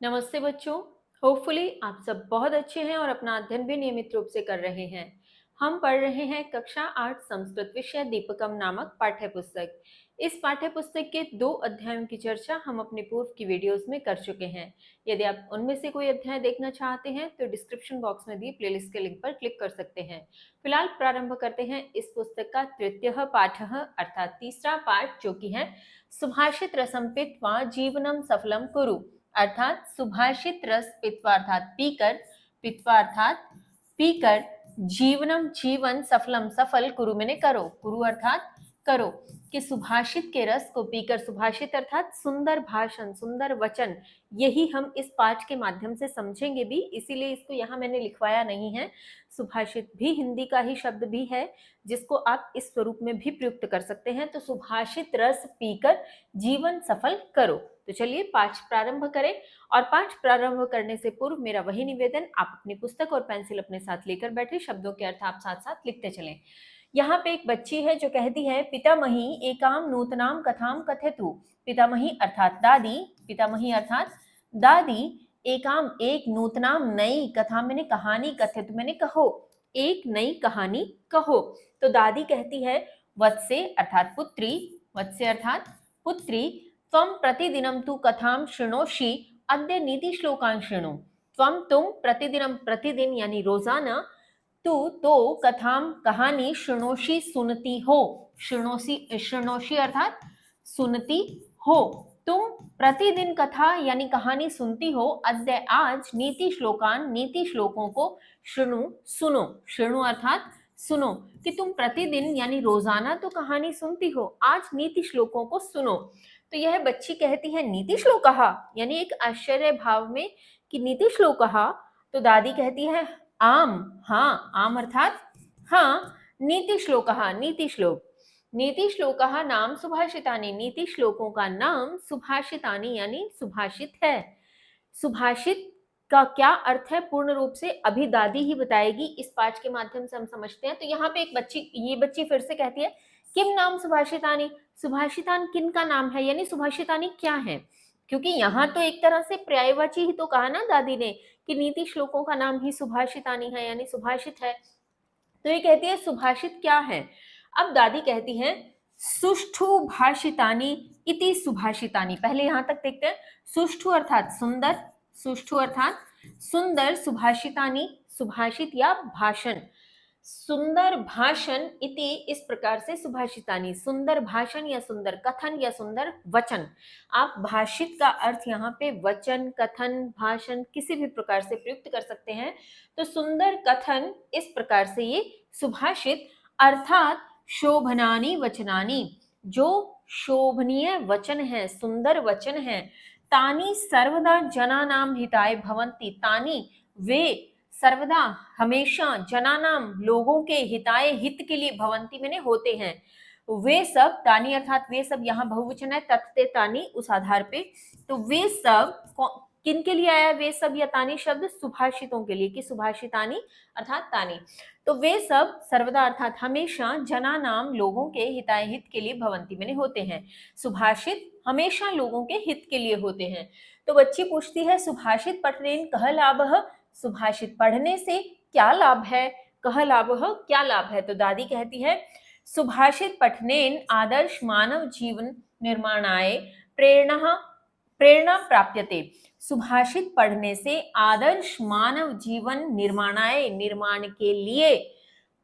नमस्ते बच्चों। होपफुली आप सब बहुत अच्छे हैं और अपना अध्ययन भी नियमित रूप से कर रहे हैं। हम पढ़ रहे हैं कक्षा 8 संस्कृत विषय दीपकम नामक पाठ्य पुस्तक। इस पाठ्य पुस्तक के 2 अध्यायों की चर्चा हम अपने पूर्व की वीडियोस में कर चुके हैं। यदि आप उनमें से कोई अध्याय देखना चाहते हैं तो डिस्क्रिप्शन बॉक्स में दिए प्लेलिस्ट के लिंक पर क्लिक कर सकते हैं। फिलहाल प्रारंभ करते हैं इस पुस्तक का तृतीय पाठ अर्थात तीसरा पाठ, जो कि है सुभाषित रसम पीत्वा जीवनम सफलम कुरु। अर्थात सुभाषित रस पीत्वा अर्थात पीकर, पीत्वा अर्थात पीकर, जीवनम जीवन, सफलम सफल, कुरु मैंने करो, कुरु अर्थात करो, कि सुभाषित के रस को पीकर, सुभाषित अर्थात सुंदर भाषण, सुंदर वचन, यही हम इस पाठ के माध्यम से समझेंगे भी, इसीलिए इसको यहाँ मैंने लिखवाया नहीं है। सुभाषित भी हिंदी का ही शब्द भी है जिसको आप इस स्वरूप में भी प्रयुक्त कर सकते हैं। तो सुभाषित रस पीकर जीवन सफल करो। तो चलिए पाठ प्रारंभ करें। और पाठ प्रारंभ करने से पूर्व मेरा वही निवेदन, आप अपनी पुस्तक और पेंसिल अपने साथ लेकर बैठे, शब्दों के अर्थ आप साथ साथ लिखते चलें। यहाँ पे एक बच्ची है जो कहती है, पितामही एकाम नूतनाम कथाम कथयतु। पितामही अर्थात दादी, पितामही अर्थात दादी, एकाम एक, नूतनाम नई, कथाम मैंने कहानी, कथयतु मैंने कहो, एक नई कहानी कहो। तो दादी कहती है, वत्से अर्थात पुत्री, वत्से अर्थात पुत्री, त्वं प्रतिदिनं तु कथां शृणोषि, अद्य नीति श्लोकान् शृणु। त्वं तुम, प्रतिदिनं प्रतिदिन यानी रोजाना, तू तो कथां कहानी, शृणोषि सुनती हो, शृणोषि शृणोषि अर्थात सुनती हो, तुम प्रतिदिन कथा यानी कहानी सुनती हो, अद्य आज, नीति श्लोकान नीति श्लोकों को, शृणु सुनो, शृणु अर्थात सुनो, कि तुम प्रतिदिन यानी रोजाना तो कहानी सुनती हो, आज नीति श्लोकों को सुनो। तो यह बच्ची कहती है, नीति श्लोकः, यानी एक आश्चर्य भाव में कि नीति श्लोकः। तो दादी कहती है, आम, हाँ, आम अर्थात हाँ, नीति श्लोकः, नीति श्लोक, नीति श्लोकः नाम सुभाषितानि, नीति श्लोकों का नाम सुभाषितानि यानी सुभाषित है। सुभाषित का क्या अर्थ है पूर्ण रूप से अभी दादी ही बताएगी, इस पाठ के माध्यम से हम समझते हैं। तो यहाँ पे एक बच्ची, ये बच्ची फिर से कहती है, किम नाम सुभाषितानि, सुभाषितान किन का नाम है, यानी सुभाषितानि क्या है। क्योंकि यहाँ तो एक तरह से पर्यायवाची ही तो कहा ना दादी ने कि नीति श्लोकों का नाम ही सुभाषितानि है यानी सुभाषित है। तो ये कहती है सुभाषित क्या है। अब दादी कहती है, सुष्ठु भाषितानि इति सुभाषितानि। पहले यहां तक देखते हैं, सुष्ठु अर्थात सुंदर, सुष्ठु अर्थात सुंदर, सुभाषितानि सुभाषित या भाषण, सुंदर भाषण, इति इस प्रकार से सुभाषितानि, सुंदर भाषण या सुंदर कथन या सुंदर वचन। आप भाषित का अर्थ यहाँ पे वचन, कथन, भाषण किसी भी प्रकार से प्रयुक्त कर सकते हैं। तो सुंदर कथन, इस प्रकार से ये सुभाषित अर्थात शोभनानी वचनानी, जो शोभनीय वचन है, सुंदर वचन है। तानी सर्वदा जनानाम हिताय भवन्ति, तानी वे, सर्वदा हमेशा, जनानाम लोगों के, हिताय हित के लिए, भवंती मैंने होते हैं, वे सब, तानी अर्थात वे सब, यहाँ बहुवचन है, तत्ते तानी उस आधार पे। तो वे सब किन के लिए आया वे सब या तानी शब्द, सुभाषितों के लिए, कि सुभाषितानी अर्थात तानी। तो वे सब सर्वदा अर्थात हमेशा, जना नाम लोगों के, हिताय हित के लिए, भवंती मैंने होते हैं, सुभाषित हमेशा लोगों के हित के लिए होते हैं। तो बच्ची पूछती है, सुभाषित पठनेन कह लाभः, सुभाषित पढ़ने से क्या लाभ है, कह लाभः क्या लाभ है। तो दादी कहती है, सुभाषित पठनेन आदर्श मानव जीवन निर्माणाय प्रेरणा प्राप्यते। सुभाषित पढ़ने से आदर्श मानव जीवन निर्माणाय, निर्माण के लिए,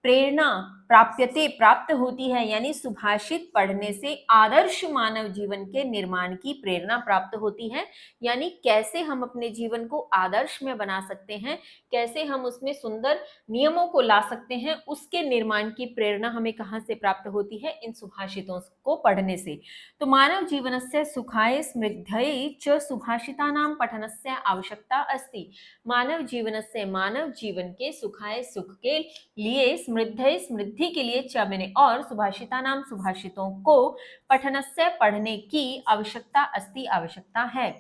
प्रेरणा प्राप्यते प्राप्त होती है, यानी सुभाषित पढ़ने से आदर्श मानव जीवन के निर्माण की प्रेरणा प्राप्त होती है। यानी कैसे हम अपने जीवन को आदर्श में बना सकते हैं, कैसे हम उसमें सुंदर नियमों को ला सकते हैं, उसके निर्माण की प्रेरणा हमें कहाँ से प्राप्त होती है, इन सुभाषितों को पढ़ने से। तो मानव जीवनस्य सुखाय समृद्धये च सुभाषितानां पठनस्य आवश्यकता अस्ति। मानव जीवनस्य, मानव जीवन के, सुखाय सुख के लिए, समृद्धये समृद्धि के लिए, च मैंने और, सुभाषितानां सुभाषितों को, पठनस्य पढ़ने की, आवश्यकता अस्ति आवश्यकता है।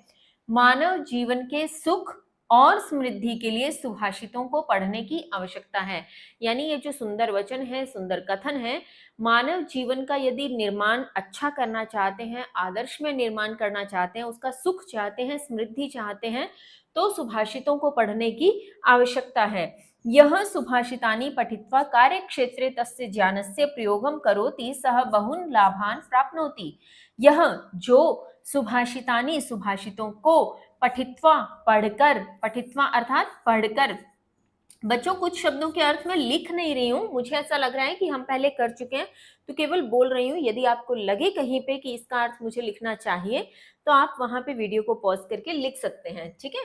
मानव जीवन के सुख और समृद्धि के लिए सुभाषितों को पढ़ने की आवश्यकता है। यानी ये जो सुंदर वचन है, सुंदर कथन है, मानव जीवन का यदि निर्माण अच्छा करना चाहते हैं, आदर्श में निर्माण करना चाहते हैं, उसका सुख चाहते हैं, समृद्धि चाहते हैं, तो सुभाषितों को पढ़ने की आवश्यकता है। यह सुभाषितानि पठित्वा कार्यक्षेत्रे तस्य ज्ञानस्य प्रयोगं करोति सः बहुन लाभान प्राप्नोति। यह जो सुभाषितानि सुभाषितों को पठित्वा पढ़कर, पठित्वा अर्थात पढ़कर, बच्चों कुछ शब्दों के अर्थ मैं लिख नहीं रही हूँ, मुझे ऐसा लग रहा है कि हम पहले कर चुके हैं तो केवल बोल रही हूँ। यदि आपको लगे कहीं पे कि इसका अर्थ मुझे लिखना चाहिए तो आप वहां पे वीडियो को पॉज करके लिख सकते हैं, ठीक है।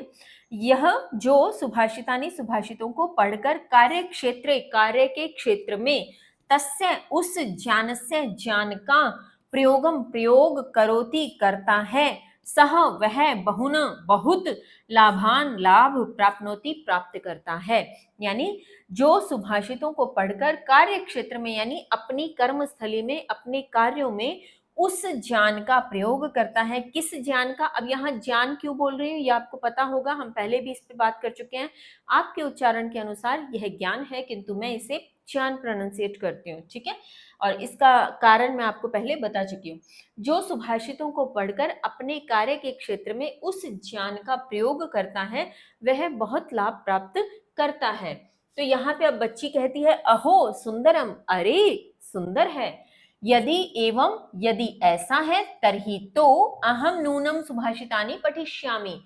यह जो सुभाषितानि सुभाषितों को पढ़कर कार्य क्षेत्र, कार्य के क्षेत्र में, तस्य उस ज्ञानस्य ज्ञान का, प्रयोगम प्रयोग, करोति करता है, सह वह, बहुन बहुत, लाभान लाभ, प्राप्नोति प्राप्त करता है। यानी जो सुभाषितों को पढ़कर कार्य क्षेत्र में यानी अपनी कर्मस्थली में, अपने कार्यों में उस ज्ञान का प्रयोग करता है। किस ज्ञान का? अब यहाँ ज्ञान क्यों बोल रही हूँ ये आपको पता होगा, हम पहले भी इस पे बात कर चुके हैं। आपके उच्चारण के अनुसार यह ज्ञान है, किंतु मैं इसे ज्ञान प्रोनाउंसिएट करती हूँ, ठीक है। और इसका कारण मैं आपको पहले बता चुकी हूँ। जो सुभाषितों को पढ़कर अपने कार्य के क्षेत्र में उस ज्ञान का प्रयोग करता है, वह बहुत लाभ प्राप्त करता है। तो यहाँ पे अब बच्ची कहती है अहो सुंदरम, अरे सुंदर है। यदि एवं, यदि ऐसा है, तरही तो अहम नूनम सुभाषितानि पठिष्यामि।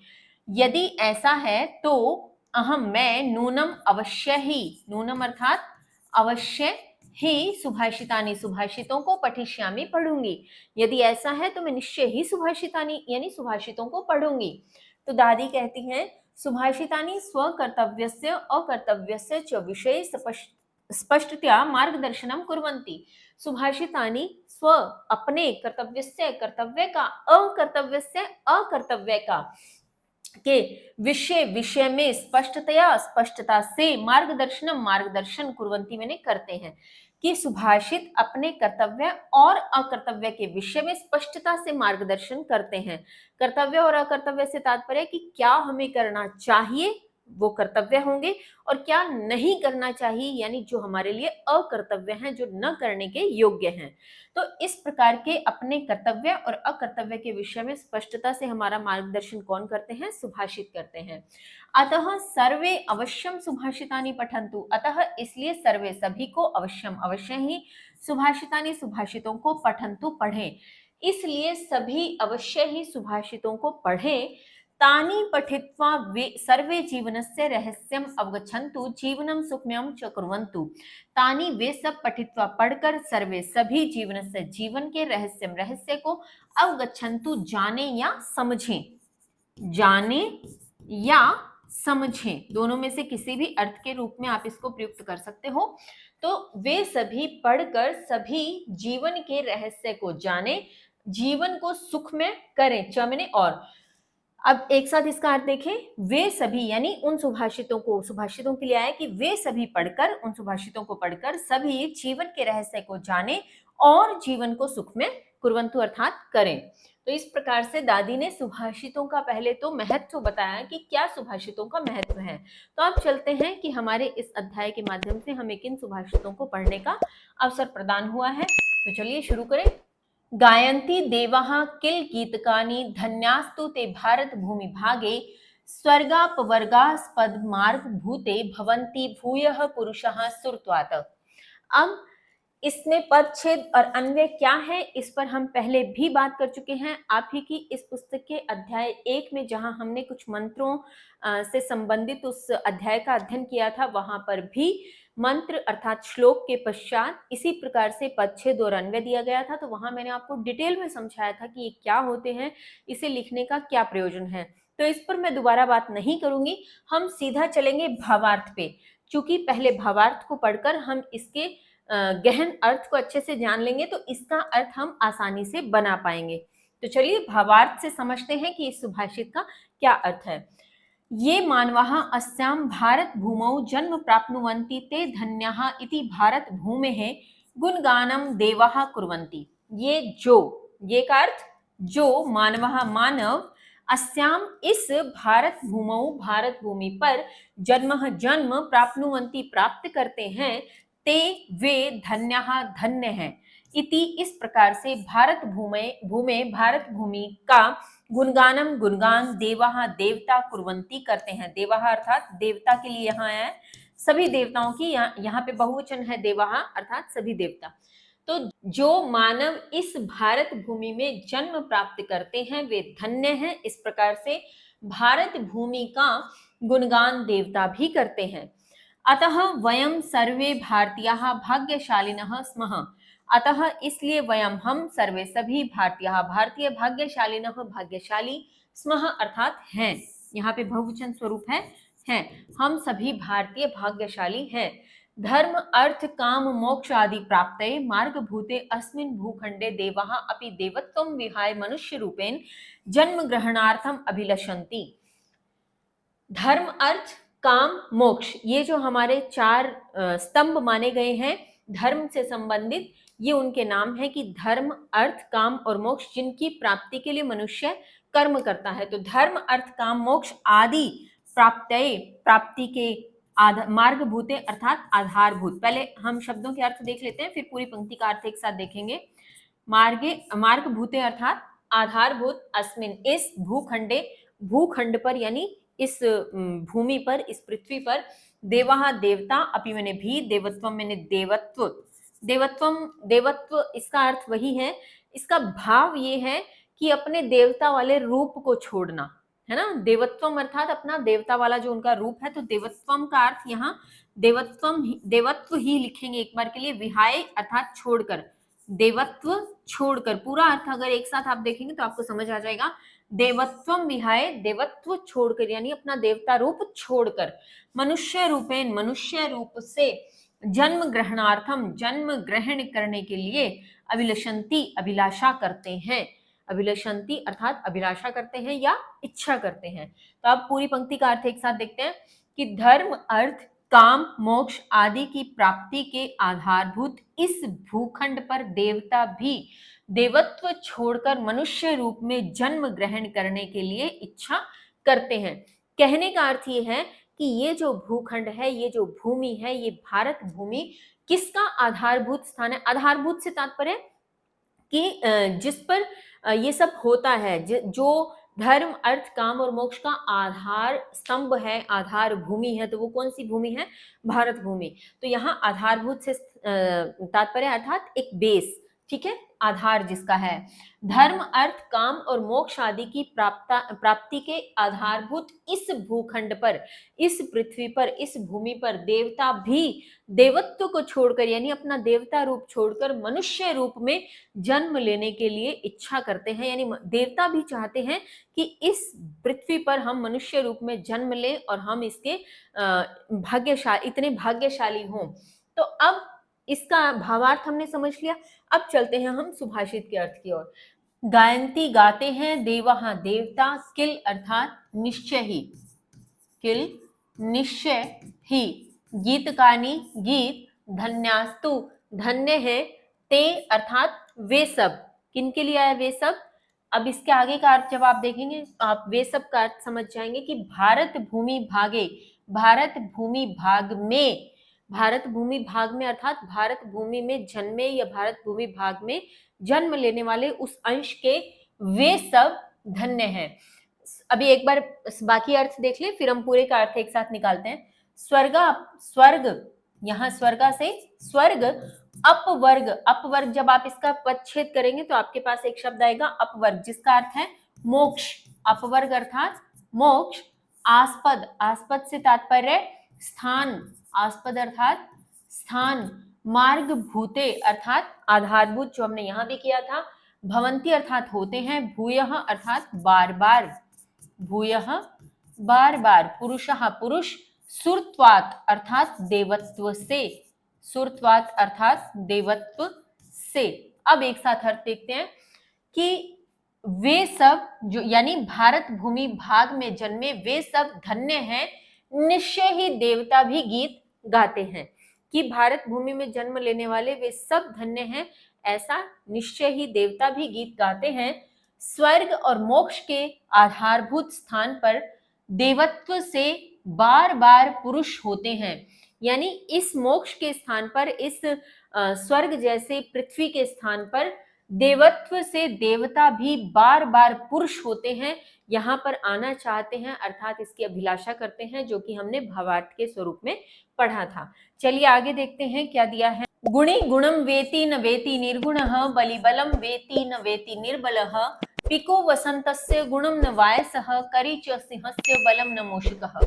यदि ऐसा है तो अहम मैं, नूनम अवश्य ही, नूनम अर्थात अवश्य ही, सुभाषितानि सुभाषितों को पठिष्यामि पढ़ूंगी। यदि ऐसा है तो मैं निश्चय ही सुभाषितानि यानी सुभाषितों को पढ़ूंगी। तो दादी कहती हैं सुभाषितानि स्वकर्तव्यस्य अकर्तव्यस्य च विषये स्पष्टतया मार्गदर्शनम कुर्वन्ति। सुभाषितानि स्व अपने, कर्तव्यस्य कर्तव्य का, अकर्तव्यस्य अकर्तव्य का, के विषय, विषय में स्पष्टतया, स्पष्टता से, मार्गदर्शनम मार्गदर्शन, कुर्वन्ति मैंने करते हैं, कि सुभाषित अपने कर्तव्य और अकर्तव्य के विषय में स्पष्टता से मार्गदर्शन करते हैं। कर्तव्य और अकर्तव्य से तात्पर्य कि क्या हमें करना चाहिए वो कर्तव्य होंगे, और क्या नहीं करना चाहिए यानी जो हमारे लिए अकर्तव्य हैं, जो न करने के योग्य हैं। तो इस प्रकार के अपने कर्तव्य और अकर्तव्य के विषय में स्पष्टता से हमारा मार्गदर्शन कौन करते हैं? सुभाषित करते हैं। अतः सर्वे अवश्यम सुभाषितानि पठन्तु। अतः इसलिए सर्वे सभी को, अवश्यम अवश्य ही, सुभाषितानि सुभाषितों को, पठन्तु पढ़ें। इसलिए सभी अवश्य ही सुभाषितों को पढ़ें। तानि पठित्वा सर्वे जीवनस्य रहस्यम अवगच्छन्तु, जीवनम सुखमयम च कुर्वन्तु। तानि वे सब, पठित्वा पढ़कर, सर्वे सभी, जीवनस्य जीवन के, रहस्यम रहस्य को, अवगच्छन्तु जाने या समझें, जाने या समझें, दोनों में से किसी भी अर्थ के रूप में आप इसको प्रयुक्त कर सकते हो। तो वे सभी पढ़कर सभी जीवन के रहस्य को जाने, जीवन को सुख में करें, चमने। और अब एक साथ इसका अर्थ देखें, वे सभी यानी उन सुभाषितों को, सुभाषितों के लिए आया कि वे सभी पढ़कर, उन सुभाषितों को पढ़कर सभी जीवन के रहस्य को जाने और जीवन को सुख में कुर्वन्तु अर्थात करें। तो इस प्रकार से दादी ने सुभाषितों का पहले तो महत्व बताया कि क्या सुभाषितों का महत्व है। तो अब चलते हैं कि हमारे इस अध्याय के माध्यम से हमें किन सुभाषितों को पढ़ने का अवसर प्रदान हुआ है। तो चलिए शुरू करें। गायन्ति देवाः किल गीतकानि, धन्यास्तु ते भारत भूमि भागे, स्वर्गापवर्गास्पद मार्ग भूते, भवन्ति भूयः पुरुषः सुरत्वात्। अब इसमें पदच्छेद और अन्वय क्या है, इस पर हम पहले भी बात कर चुके हैं। आप ही की इस पुस्तक के अध्याय 1 में जहां हमने कुछ मंत्रों से संबंधित उस अध्याय का अध्ययन किया था, वहां पर भी मंत्र अर्थात श्लोक के पश्चात इसी प्रकार से पदच्छेद और अन्वय दिया गया था। तो वहां मैंने आपको डिटेल में समझाया था कि ये क्या होते हैं, इसे लिखने का क्या प्रयोजन है। तो इस पर मैं दोबारा बात नहीं करूंगी, हम सीधा चलेंगे भावार्थ पे। चूंकि पहले भावार्थ को पढ़कर हम इसके गहन अर्थ को अच्छे से जान लेंगे तो इसका अर्थ हम आसानी से बना पाएंगे। तो चलिए भावार्थ से समझते हैं कि इस सुभाषित का क्या अर्थ है। ये मानवाः अस्यां भारत भूमौ जन्म प्राप्नुवन्ति ते धन्याः इति भारत भूमेः गुणगानम देवाः कुर्वन्ति। ये जो, ये का अर्थ जो, मानवाः मानव, अस्याम इस भारत भूमौ भारत भूमि पर जन्म जन्म प्राप्नुवन्ति प्राप्त करते हैं, ते वे धन्यः धन्य हैं। इति इस प्रकार से भारत भूमे भूमे भारत भूमि का गुणगानम गुणगान देवाः देवता कुर्वन्ति करते हैं। देवाः अर्थात देवता के लिए यहाँ है, सभी देवताओं की यहाँ पे बहुवचन है देवाः अर्थात सभी देवता। तो जो मानव इस भारत भूमि में जन्म प्राप्त करते हैं वे धन्य हैं। इस प्रकार से भारत भूमि का गुणगान देवता भी करते हैं। अतः वयं सर्वे भारतीयाः भाग्यशालिनः स्मः। अतः इसलिए वयं हम सर्वे सभी भारतीयाः भारतीय भाग्यशालिनः भाग्यशाली स्मः अर्थात हैं, यहाँ पे बहुवचन स्वरूप है हैं, हम सभी भारतीय भाग्यशाली हैं। धर्म अर्थ काम मोक्ष आदि प्राप्तये मार्गभूते अस्मिन् भूखंडे देवाः अपि देवत्वं विहाय मनुष्य रूपेण जन्म ग्रहणार्थम अभिलषन्ति। धर्म अर्थ काम मोक्ष, ये जो हमारे चार स्तंभ माने गए हैं धर्म से संबंधित, ये उनके नाम है कि धर्म अर्थ काम और मोक्ष जिनकी प्राप्ति के लिए मनुष्य कर्म करता है। तो धर्म अर्थ काम मोक्ष आदि प्राप्तये प्राप्ति के मार्गभूते अर्थात आधारभूत। पहले हम शब्दों के अर्थ देख लेते हैं, फिर पूरी पंक्ति का अर्थ एक साथ देखेंगे। मार्गभूते अर्थात आधारभूत, अस्मिन इस भूखंडे भूखंड पर यानी इस भूमि पर इस पृथ्वी पर, देवाः देवता, अपि मैंने भी, देवत्वम मैंने देवत्व, देवत्व इसका अर्थ वही है, इसका भाव ये है कि अपने देवता वाले रूप को छोड़ना है ना। देवत्वम अर्थात अपना देवता वाला जो उनका रूप है, तो देवत्वम का अर्थ यहाँ देवत्व ही लिखेंगे एक बार के लिए, विहाय अर्थात छोड़कर, देवत्व छोड़कर, पूरा अर्थ अगर एक साथ आप देखेंगे तो आपको समझ आ जाएगा। देवत्वम विहाय देवत्व छोड़कर यानी अपना देवता रूप छोड़कर, मनुष्य रूपेण मनुष्य रूप से, जन्म ग्रहणार्थम जन्म ग्रहण करने के लिए, अभिलषन्ति अभिलाषा करते हैं, अभिलषन्ति अर्थात अभिलाषा करते हैं या इच्छा करते हैं। तो अब पूरी पंक्ति का अर्थ एक साथ देखते हैं कि धर्म अर्थ काम मोक्ष आदि की प्राप्ति के आधारभूत इस भूखंड पर देवता भी देवत्व छोड़कर मनुष्य रूप में जन्म ग्रहण करने के लिए इच्छा करते हैं। कहने का अर्थ ये है कि ये जो भूखंड है, ये जो भूमि है, ये भारत भूमि किसका आधारभूत स्थान है। आधारभूत से तात्पर्य कि जिस पर ये सब होता है, जो धर्म अर्थ काम और मोक्ष का आधार स्तंभ है, आधार भूमि है, तो वो कौन सी भूमि है, भारत भूमि। तो यहाँ आधारभूत से तात्पर्य अर्थात एक बेस, ठीक है, आधार जिसका है। धर्म अर्थ काम और मोक्ष आदि की प्राप्ति के आधारभूत इस भूखंड पर, इस पृथ्वी पर, इस भूमि पर देवता भी देवत्व को छोड़कर यानी अपना देवता रूप छोड़कर मनुष्य रूप में जन्म लेने के लिए इच्छा करते हैं। यानी देवता भी चाहते हैं कि इस पृथ्वी पर हम मनुष्य रूप में जन्म लें और हम इसके इतने भाग्यशाली हों। तो अब इसका भावार्थ हमने समझ लिया। अब चलते हैं हम सुभाषित के अर्थ की ओर। गायंती गाते हैं देवाः देवता, किल अर्थात निश्चय ही, किल निश्चय ही, गीतकानी गीत, धन्यास्तु धन्य है, ते अर्थात वे सब, किनके लिए आया वे सब। अब इसके आगे का अर्थ जब आप देखेंगे तो आप वे सब का अर्थ समझ जाएंगे कि भारत भूमि भागे, भारत भूमि भाग में, भारत भूमि भाग में अर्थात भारत भूमि में जन्मे या भारत भूमि भाग में जन्म लेने वाले उस अंश के वे सब धन्य हैं। अभी एक बार बाकी अर्थ देख ले, फिर हम पूरे का अर्थ एक साथ निकालते हैं। स्वर्ग, यहाँ स्वर्गा से स्वर्ग, अपवर्ग, अपवर्ग जब आप इसका पदच्छेद करेंगे तो आपके पास एक शब्द आएगा अपवर्ग जिसका अर्थ है मोक्ष, अपवर्ग अर्थात मोक्ष। आस्पद, आस्पद से तात्पर्य स्थान, आस्पद अर्थात स्थान। मार्ग भूते अर्थात आधारभूत, जो हमने यहाँ भी किया था। भवंती अर्थात होते हैं। भूयः अर्थात बार बार, भूयः बार बार। पुरुषः पुरुष। सुरत्वात् अर्थात देवत्व से, सुरत्वात् अर्थात देवत्व से। अब एक साथ अर्थ देखते हैं कि वे सब जो यानी भारत भूमि भाग में जन्मे वे सब धन्य हैं, निश्चय ही देवता भी गीत गाते हैं। कि भारत भूमि में जन्म लेने वाले वे सब धन्य हैं, ऐसा निश्चय ही देवता भी गीत गाते हैं। स्वर्ग और मोक्ष के आधारभूत स्थान पर देवत्व से बार बार पुरुष होते हैं। यानी इस मोक्ष के स्थान पर, इस स्वर्ग जैसे पृथ्वी के स्थान पर देवत्व से देवता भी बार बार पुरुष होते हैं, यहाँ पर आना चाहते हैं, अर्थात इसकी अभिलाषा करते हैं, जो कि हमने भावार्थ के स्वरूप में पढ़ा था। चलिए आगे देखते हैं क्या दिया है। गुणी गुणम वेति न वेति निर्गुणः, बलिबलम वेति न वेति निर्बलः, पिको वसंतस्य गुणम न वायसः, करी च सिंहस्य बलम न मूषिकः।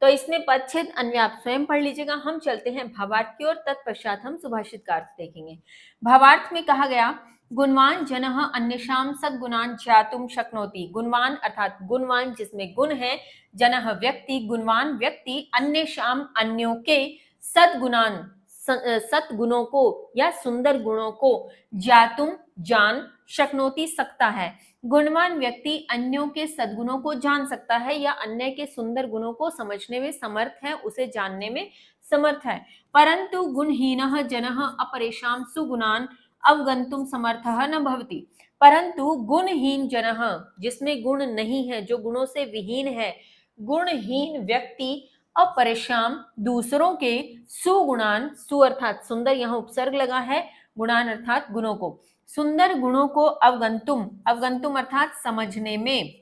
तो इसमें पदच्छेद अन्वय आप स्वयं पढ़ लीजिएगा। हम चलते हैं भावार्थ की ओर, तत्पश्चात हम सुभाषित का अर्थ देखेंगे। भावार्थ में कहा गया, गुणवान जनः अन्येषां सद्गुणान् ज्ञातुं शक्नोति। गुणवान अर्थात गुणवान जिसमें गुण है, जनः व्यक्ति, गुणवान व्यक्ति, अन्येषां अन्यों के, सद्गुणान् सत्गुणों को या सुंदर गुणों को, ज्ञातुं जान, शक्नोति सकता है। गुणवान व्यक्ति अन्यों के सद्गुणों को जान सकता है या अन्य के सुंदर गुणों को समझने में समर्थ है, उसे जानने में समर्थ है। परंतु गुणहीनः जनः अपरेषां सुगुणान् अवगंतुम समर्थः न भवति। परंतु गुणहीन जनः, जिसमें गुण नहीं है, जो गुणों से विहीन है, गुणहीन व्यक्ति अपरेषाम दूसरों के, सुगुणान, सु अर्थात सुंदर, यहाँ उपसर्ग लगा है, गुणान अर्थात गुणों को, सुंदर गुणों को अवगंतुम, अवगंतुम अर्थात समझने में,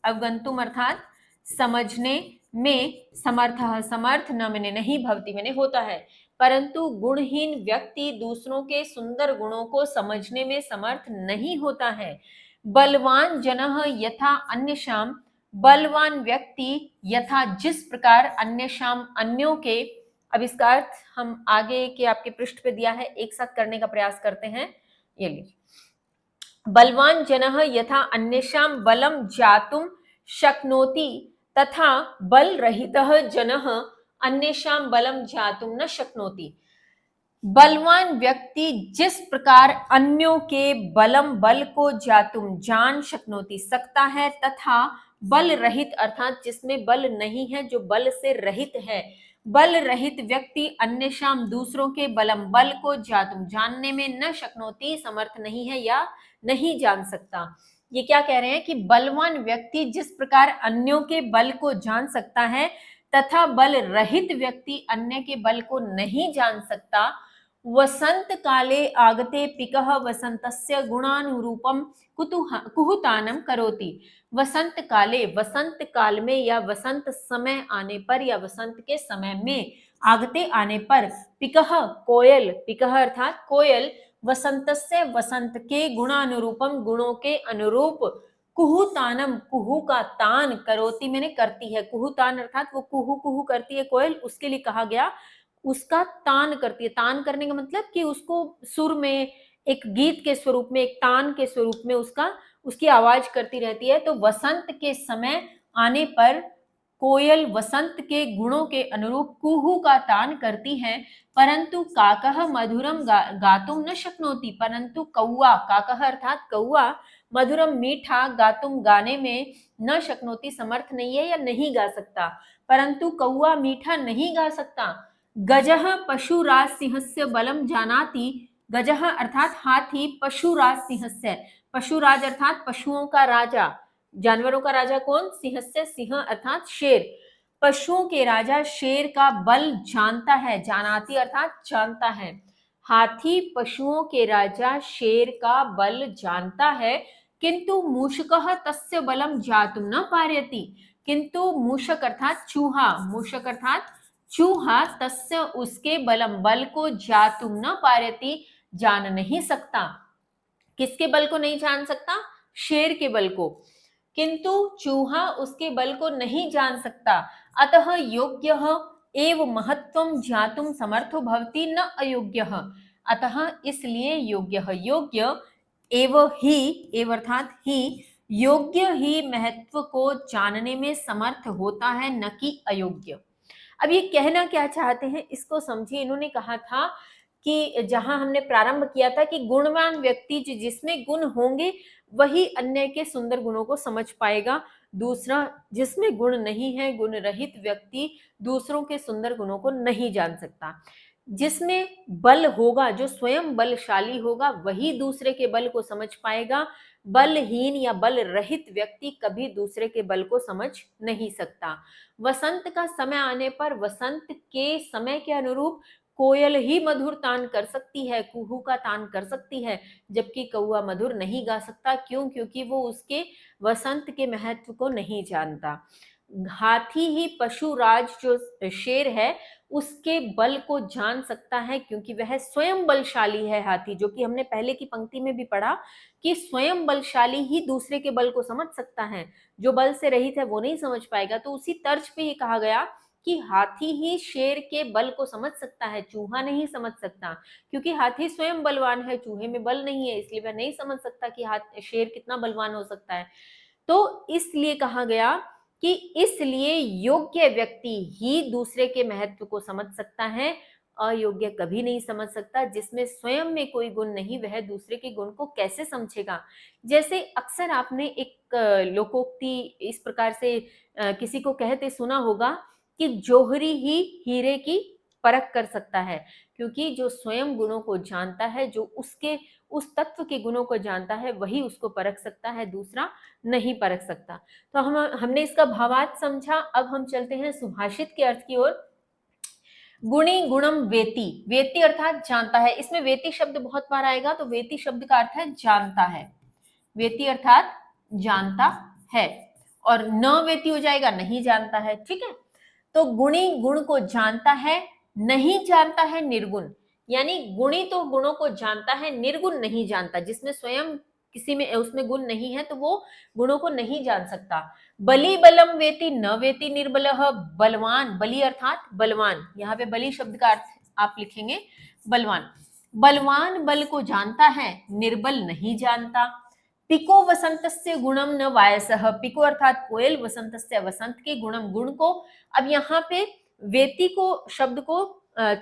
अवगंतुम अर्थात समझने में समर्थ, समर्थ न मैंने नहीं, भवती मैंने होता है। परंतु गुणहीन व्यक्ति दूसरों के सुंदर गुणों को समझने में समर्थ नहीं होता है। बलवान जनः यथा अन्यशाम, बलवान व्यक्ति यथा जिस प्रकार, अन्यशाम अन्यों के, अब इसका अर्थ हम आगे के आपके पृष्ठ पे दिया है, एक साथ करने का प्रयास करते हैं। ये लीजिए, बलवान जनः यथा अन्येषां बलम ज्ञातुं शक्नोति तथा बल रहितः जनः अन्येषां बलम ज्ञातुं न शक्नोति। बलवान व्यक्ति जिस प्रकार अन्यों के बलम, बल को, ज्ञातुम जान, शक्नोति सकता है, तथा बल रहित अर्थात जिसमें बल नहीं है, जो बल से रहित है, बल रहित व्यक्ति अन्येषां दूसरों के बलम, बल को, ज्ञातुम जानने में, न शक्नोति समर्थ नहीं है या नहीं जान सकता। ये क्या कह रहे हैं कि बलवान व्यक्ति जिस प्रकार अन्यों के बल को जान सकता है तथा बल रहित व्यक्ति अन्य के बल को नहीं जान सकता। वसंत काले आगते पिकः वसंतस्य गुणानुरूपम कुहुतानम करोति। वसंत काले, वसंत काल में या वसंत समय आने पर या वसंत के समय में, आगते आने पर, पिकः कोयल, पिकः अर्थात कोयल, वसंतस्य वसंत के, गुणानुरूपम गुणों के अनुरूप, कुहुतानम कुहू का तान, करोति मैंने करती है, कुहुतान अर्थात वो कुहू कुहू करती है कोयल, उसके लिए कहा गया उसका तान करती है। तान करने का मतलब कि उसको सुर में, एक गीत के स्वरूप में, एक तान के स्वरूप में उसकी आवाज करती रहती है। तो वसंत के समय आने पर कोयल वसंत के गुणों के अनुरूप कुहू का तान करती है। परंतु काकः मधुरम गातुम न शक्नोति, परंतु कौआ, काकः अर्थात कौआ, मधुरम मीठा, गातुम गाने में, न शक्नोति समर्थ नहीं है या नहीं गा सकता। परंतु कौआ मीठा नहीं गा सकता। गजः पशुराज सिंहस्य बलम जानाति, गजः अर्थात हाथी, पशुराज सिंहस्य, पशुराज अर्थात पशुओं का राजा, जानवरों का राजा कौन, सिंहस्य, सिंह अर्थात शेर, पशुओं के राजा शेर का बल जानता है, जानाति अर्थात जानता है। हाथी पशुओं के राजा शेर का बल जानता है, किंतु मूषकः तस्य बलम ज्ञातुं न पारयति, किंतु मूषक अर्थात चूहा, मूषक अर्थात चूहा, तस्य उसके बलम, बल को, ज्ञातुं न पारयति जान नहीं सकता। किसके बल को नहीं जान सकता, शेर के बल को, किंतु चूहा उसके बल को नहीं जान सकता। अतः योग्यः एव महत्वं ज्ञातुं समर्थो भवति न अयोग्यः, अतः इसलिए योग्यः, योग्य, एव ही, एव अर्थात ही, योग्य ही महत्व को जानने में समर्थ होता है, न कि अयोग्य। अब ये कहना क्या चाहते हैं, इसको समझिए। इन्होंने कहा था कि जहां हमने प्रारंभ किया था कि गुणवान व्यक्ति जिसमें गुण होंगे वही अन्य के सुंदर गुणों को समझ पाएगा। दूसरा, जिसमें गुण नहीं है, गुण रहित व्यक्ति दूसरों के सुंदर गुणों को नहीं जान सकता। जिसमें बल होगा, जो स्वयं बलशाली होगा, वही दूसरे के बल को समझ पाएगा। बलहीन या बल रहित व्यक्ति कभी दूसरे के बल को समझ नहीं सकता। वसंत का समय आने पर वसंत के समय के अनुरूप कोयल ही मधुर तान कर सकती है, कुहू का तान कर सकती है, जबकि कौआ मधुर नहीं गा सकता। क्यों? क्योंकि वो उसके वसंत के महत्व को नहीं जानता। हाथी ही पशुराज जो शेर है उसके बल को जान सकता है, क्योंकि वह स्वयं बलशाली है। हाथी, जो कि हमने पहले की पंक्ति में भी पढ़ा कि स्वयं बलशाली ही दूसरे के बल को समझ सकता है, जो बल से रहित है वो नहीं समझ पाएगा। तो उसी तर्ज पे ये कहा गया कि हाथी ही शेर के बल को समझ सकता है, चूहा नहीं समझ सकता, क्योंकि हाथी स्वयं बलवान है, चूहे में बल नहीं है, इसलिए वह नहीं समझ सकता कि शेर कितना बलवान हो सकता है। तो इसलिए कहा गया कि इसलिए योग्य व्यक्ति ही दूसरे के महत्व को समझ सकता है, अयोग्य कभी नहीं समझ सकता। जिसमें स्वयं में कोई गुण नहीं, वह दूसरे के गुण को कैसे समझेगा। जैसे अक्सर आपने एक लोकोक्ति इस प्रकार से किसी को कहते सुना होगा कि जोहरी ही हीरे की परख कर सकता है, क्योंकि जो स्वयं गुणों को जानता है, जो उसके उस तत्व के गुणों को जानता है, वही उसको परख सकता है, दूसरा नहीं परख सकता। तो हमने इसका भावार्थ समझा। अब हम चलते हैं सुभाषित के अर्थ की ओर। गुणी गुणम वेति, वेति अर्थात जानता है। इसमें वेति शब्द बहुत बार आएगा, तो वेति शब्द का अर्थ है जानता है। वेति अर्थात जानता है, और न वेति हो जाएगा नहीं जानता है। ठीक है, तो गुणी गुण को जानता है, नहीं जानता है निर्गुण। यानी गुणी तो गुणों को जानता है, निर्गुण नहीं जानता। जिसमें स्वयं किसी में उसमें गुण नहीं है, तो वो गुणों को नहीं जान सकता। बलि बलम वेति न वेति निर्बलः, बलवान, बलि अर्थात बलवान, यहाँ पे बलि शब्द का अर्थ आप लिखेंगे बलवान। बलवान बल को जानता है, निर्बल नहीं जानता। पिको वसंतस्य गुणम न वायसः, पिको अर्थात कोयल, वसंतस्य वसंत के, गुणम गुण को। अब यहाँ पे वेति को शब्द को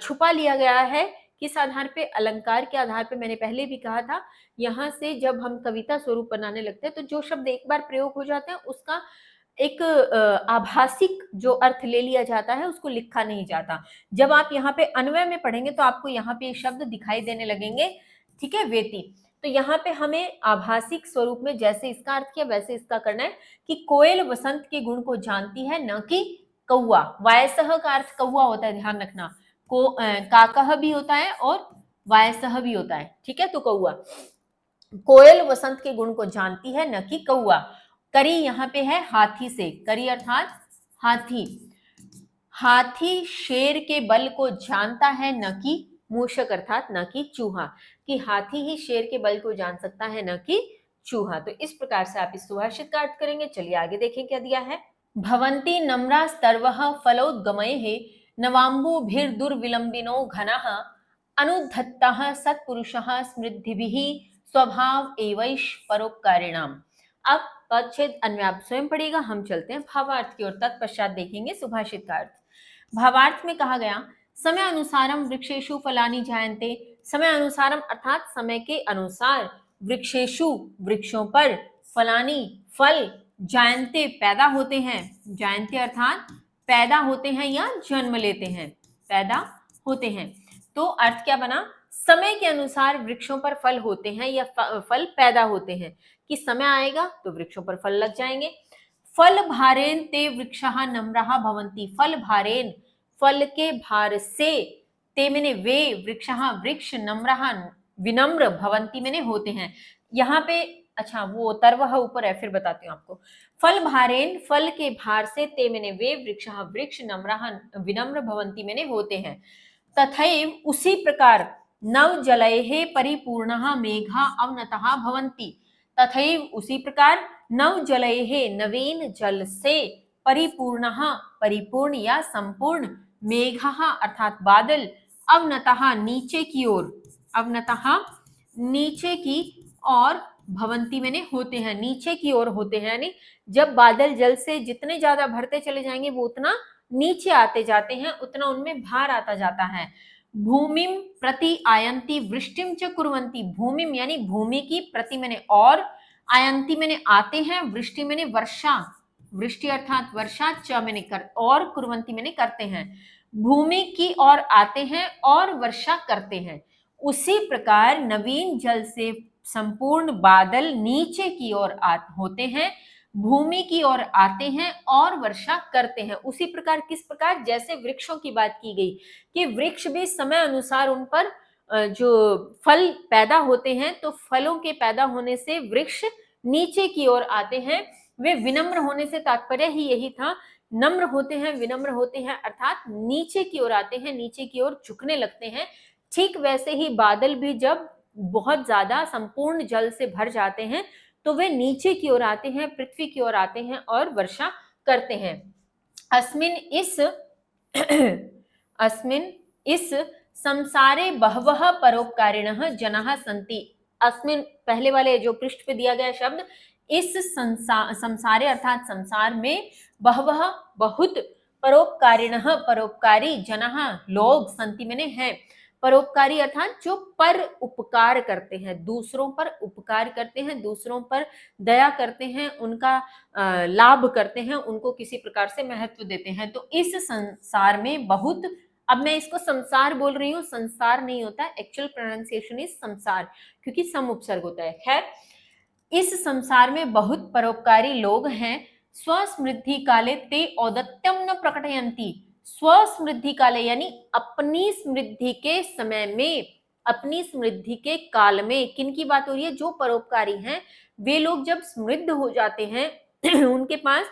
छुपा लिया गया है। किस आधार पे? अलंकार के आधार पे। मैंने पहले भी कहा था, यहाँ से जब हम कविता स्वरूप बनाने लगते हैं तो जो शब्द एक बार प्रयोग हो जाते हैं उसका एक आभासिक जो अर्थ ले लिया जाता है उसको लिखा नहीं जाता। जब आप यहाँ पे अन्वय में पढ़ेंगे तो आपको यहाँ पे शब्द दिखाई देने लगेंगे। ठीक है, वेति। तो यहाँ पे हमें आभासिक स्वरूप में जैसे इसका अर्थ किया वैसे इसका करना है कि कोयल वसंत के गुण को जानती है, न कि कौआ। वायसह का अर्थ कौआ होता है, ध्यान रखना। काकह भी होता है और वायसह भी होता है। ठीक है, तो कौआ, कोयल वसंत के गुण को जानती है, न कि कौआ। करी यहाँ पे है हाथी से, करी अर्थात हाथी। हाथी शेर के बल को जानता है, न कि मूषक अर्थात न कि चूहा, कि हाथी ही शेर के बल को जान सकता है, न कि चूहा। तो इस प्रकार से आप इस सुभाषित का अर्थ करेंगे। चलिए आगे देखें क्या दिया है। भवन्ति नम्रा स्तर्वः फलोद्गमैः नवाम्बुभिर्दुर्विलम्बिनो घनः अनुद्धत्तः सत्पुरुषः समृद्धिभिः स्वभाव एवैष परोपकारिणाम। अब पदच्छेद अन्वय आप स्वयं पढ़िएगा, हम चलते हैं भावार्थ की ओर। तत्पश्चात देखेंगे सुभाषित का अर्थ। भावार्थ में कहा गया, समय अनुसारम वृक्षेषु फलानि जायन्ते, समय अनुसारम अर्थात समय के अनुसार, वृक्षेषु वृक्षों पर, फलानि फल, जायन्ते पैदा होते हैं, जायन्ते अर्थात पैदा होते हैं या जन्म लेते हैं, पैदा होते हैं। तो अर्थ क्या बना? समय के अनुसार वृक्षों पर फल होते हैं या फल पैदा होते हैं, कि समय आएगा तो वृक्षों पर फल लग जाएंगे। फल भारेन ते वृक्षः नम्राः भवन्ति, फल भारेन फल के भार से, ते मैंने वे, वृक्षः वृक्ष, नम्राः विनम्र, भवन्ति मैंने होते हैं। यहाँ पे अच्छा वो तरवह ऊपर है, फिर बताती हूँ आपको। फल भारेन फल के भार से, ते मैंने वे, वृक्षः वृक्ष, नम्राः विनम्र, भवन्ति मैंने होते हैं। तथैव उसी प्रकार नव जलैः परिपूर्णः मेघा अवनतः भवन्ति, तथैव उसी प्रकार नव जलैः नवीन जल से, परिपूर्णः परिपूर्ण या संपूर्ण, मेघः अर्थात बादल, अवनतः नीचे की ओर, अवनतः नीचे की और, भवंती मैंने होते हैं, नीचे की ओर होते हैं। यानी जब बादल जल से जितने ज्यादा भरते चले जाएंगे वो उतना नीचे आते जाते हैं, उतना उनमें भार आता जाता है। भूमिम प्रति आयंती वृष्टिम च कुर्वन्ति, भूमिम यानी भूमि की, प्रति मैंने और, आयंती मैंने आते हैं, वृष्टि मैंने वर्षा, वृष्टि अर्थात वर्षा, च मैंने कर और, कुर्वन्ति मैंने करते हैं। भूमि की ओर आते हैं और वर्षा करते हैं। उसी प्रकार नवीन जल से संपूर्ण बादल नीचे की ओर होते हैं, भूमि की ओर आते हैं और वर्षा करते हैं। उसी प्रकार किस प्रकार, जैसे वृक्षों की बात की गई कि वृक्ष भी समय अनुसार उन पर जो फल पैदा होते हैं, तो फलों के पैदा होने से वृक्ष नीचे की ओर आते हैं। वे विनम्र होने से तात्पर्य ही यही था, नम्र होते हैं, विनम्र होते हैं, अर्थात नीचे की ओर आते हैं, नीचे की ओर झुकने लगते हैं। ठीक वैसे ही बादल भी जब बहुत ज्यादा संपूर्ण जल से भर जाते हैं तो वे नीचे की ओर आते हैं, पृथ्वी की ओर आते हैं और वर्षा करते हैं। अस्मिन इस संसारे बहवः परोपकारिणः जनाः सन्ति। अस्मिन पहले वाले जो पृष्ठ पे दिया गया शब्द, इस संसारे अर्थात संसार में बहवः बहुत, परोपकारिणः परोपकारी, जनाः लोग, सन्ति मैंने हैं, परोपकारी अर्थात जो पर उपकार करते हैं, दूसरों पर उपकार करते हैं, दूसरों पर दया करते हैं, उनका लाभ करते हैं, उनको किसी प्रकार से महत्व देते हैं। तो इस संसार में बहुत, अब मैं इसको संसार बोल रही हूँ, संसार नहीं होता, एक्चुअल प्रोनाउंसिएशन इज संसार, क्योंकि सम उपसर्ग होता है। खैर, इस संसार में बहुत परोपकारी लोग हैं। स्वसमृद्धि काले ते औदत्यम न प्रकटयन्ति। स्वसमृद्धि काले यानी अपनी समृद्धि के समय में, अपनी समृद्धि के काल में, किन की बात हो रही है, जो परोपकारी हैं वे लोग जब समृद्ध हो जाते हैं उनके पास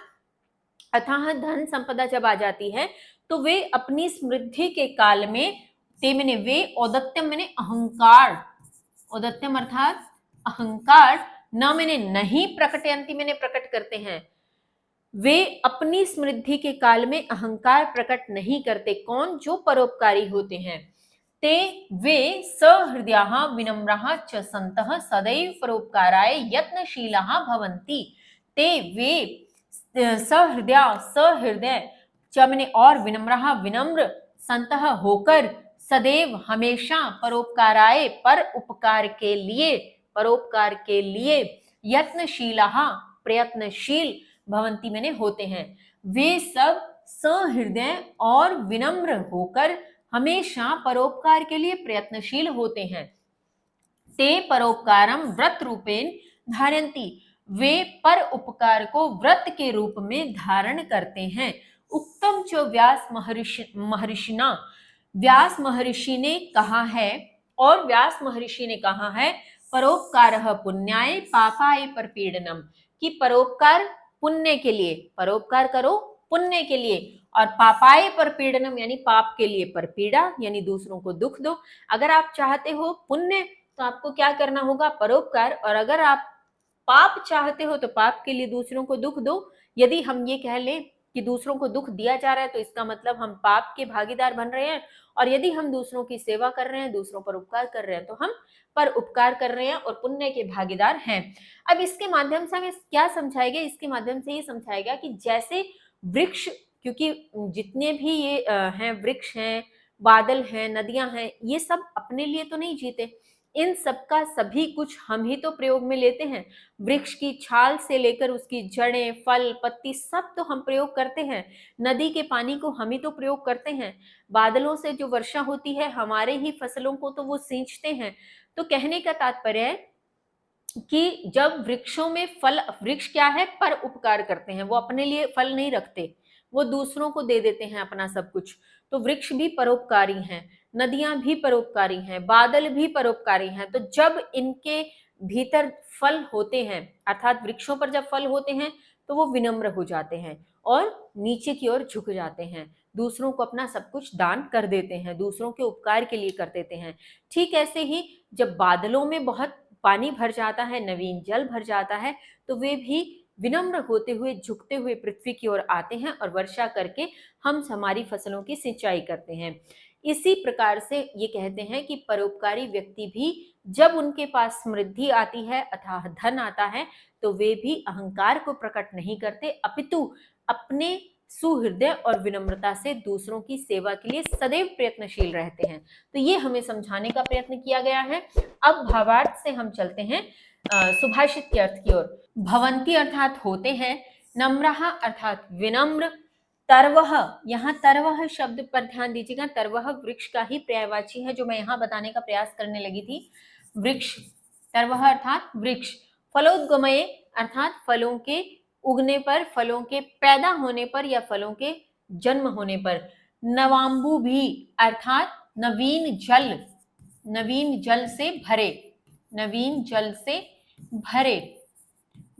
अथाह धन संपदा जब आ जाती है, तो वे अपनी समृद्धि के काल में, ते मैंने वे, औदत्यम मैंने अहंकार, औदत्यम अर्थात अहंकार, न मैंने नहीं, प्रकटयंती मैंने प्रकट करते हैं, वे अपनी समृद्धि के काल में अहंकार प्रकट नहीं करते। कौन, जो परोपकारी होते हैं। ते वे सहृदयाः विनम्राः च सन्तः सदैव परोपकाराय यत्नशीलाः भवन्ति। ते वे सहृदय च मैंने और, विनम्राः विनम्र, सन्तः होकर, सदैव हमेशा, परोपकाराय पर उपकार के लिए, परोपकार के लिए, यत्नशीलाः प्रयत्नशील, भवंती मैंने होते हैं। वे सब सहृदय और विनम्र होकर हमेशा परोपकार के लिए प्रयत्नशील होते हैं। ते परोपकारम व्रत रूपेण धारयन्ति। वे पर उपकार को व्रत के रूप में धारण करते हैं। उक्तम च व्यास महर्षिना, व्यास महर्षि ने कहा है, और व्यास महर्षि ने कहा है, परोपकारः पुण्याय पापाय परपीडनम, कि परोपकार पुण्य के लिए, परोपकार करो पुण्य के लिए, और पापाय परपीडनम यानी पाप के लिए परपीड़ा, यानी दूसरों को दुख दो। अगर आप चाहते हो पुण्य तो आपको क्या करना होगा, परोपकार, और अगर आप पाप चाहते हो तो पाप के लिए दूसरों को दुख दो। यदि हम ये कह लें कि दूसरों को दुख दिया जा रहा है तो इसका मतलब हम पाप के भागीदार बन रहे हैं, और यदि हम दूसरों की सेवा कर रहे हैं, दूसरों पर उपकार कर रहे हैं, तो हम पर उपकार कर रहे हैं और पुण्य के भागीदार हैं। अब इसके माध्यम से हमें क्या समझाएगा, इसके माध्यम से ये समझाएगा कि जैसे वृक्ष, क्योंकि जितने भी ये हैं, वृक्ष हैं, बादल हैं, नदियां हैं, ये सब अपने लिए तो नहीं जीते, इन सबका सभी कुछ हम ही तो प्रयोग में लेते हैं। वृक्ष की छाल से लेकर उसकी जड़ें, फल, पत्ती, सब तो हम प्रयोग करते हैं। नदी के पानी को हम ही तो प्रयोग करते हैं। बादलों से जो वर्षा होती है, हमारे ही फसलों को तो वो सींचते हैं। तो कहने का तात्पर्य है कि जब वृक्षों में फल, वृक्ष क्या है, पर उपकार करते हैं, वो अपने लिए फल नहीं रखते, वो दूसरों को दे देते हैं अपना सब कुछ। तो वृक्ष भी परोपकारी हैं, नदियां भी परोपकारी हैं, बादल भी परोपकारी हैं। तो जब इनके भीतर फल होते हैं, अर्थात वृक्षों पर जब फल होते हैं, तो वो विनम्र हो जाते हैं और नीचे की ओर झुक जाते हैं, दूसरों को अपना सब कुछ दान कर देते हैं, दूसरों के उपकार के लिए कर देते हैं। ठीक ऐसे ही जब बादलों में बहुत पानी भर जाता है, नवीन जल भर जाता है, तो वे भी विनम्र होते हुए, झुकते हुए पृथ्वी की ओर आते हैं और वर्षा करके हम हमारी फसलों की सिंचाई करते हैं। इसी प्रकार से ये कहते हैं कि परोपकारी व्यक्ति भी जब उनके पास समृद्धि आती है, अथाह धन आता है, तो वे भी अहंकार को प्रकट नहीं करते, अपितु अपने सुहृदय और विनम्रता से दूसरों की सेवा के लिए सदैव प्रयत्नशील रहते हैं। तो ये हमें समझाने का प्रयत्न किया गया है। अब भावार्थ से हम चलते हैं सुभाषित के अर्थ की ओर। भवंती अर्थात होते हैं, नम्रः अर्थात विनम्र, तरवह, यहाँ तरवह शब्द पर ध्यान दीजिएगा, तरवह वृक्ष का ही पर्यायवाची है, जो मैं यहाँ बताने का प्रयास करने लगी थी। वृक्ष तरवः अर्थात वृक्ष, फलोद्गमये अर्थात फलों के उगने पर, फलों के पैदा होने पर या फलों के जन्म होने पर, नवाम्बु भी अर्थात नवीन जल, नवीन जल से भरे, नवीन जल से भरे,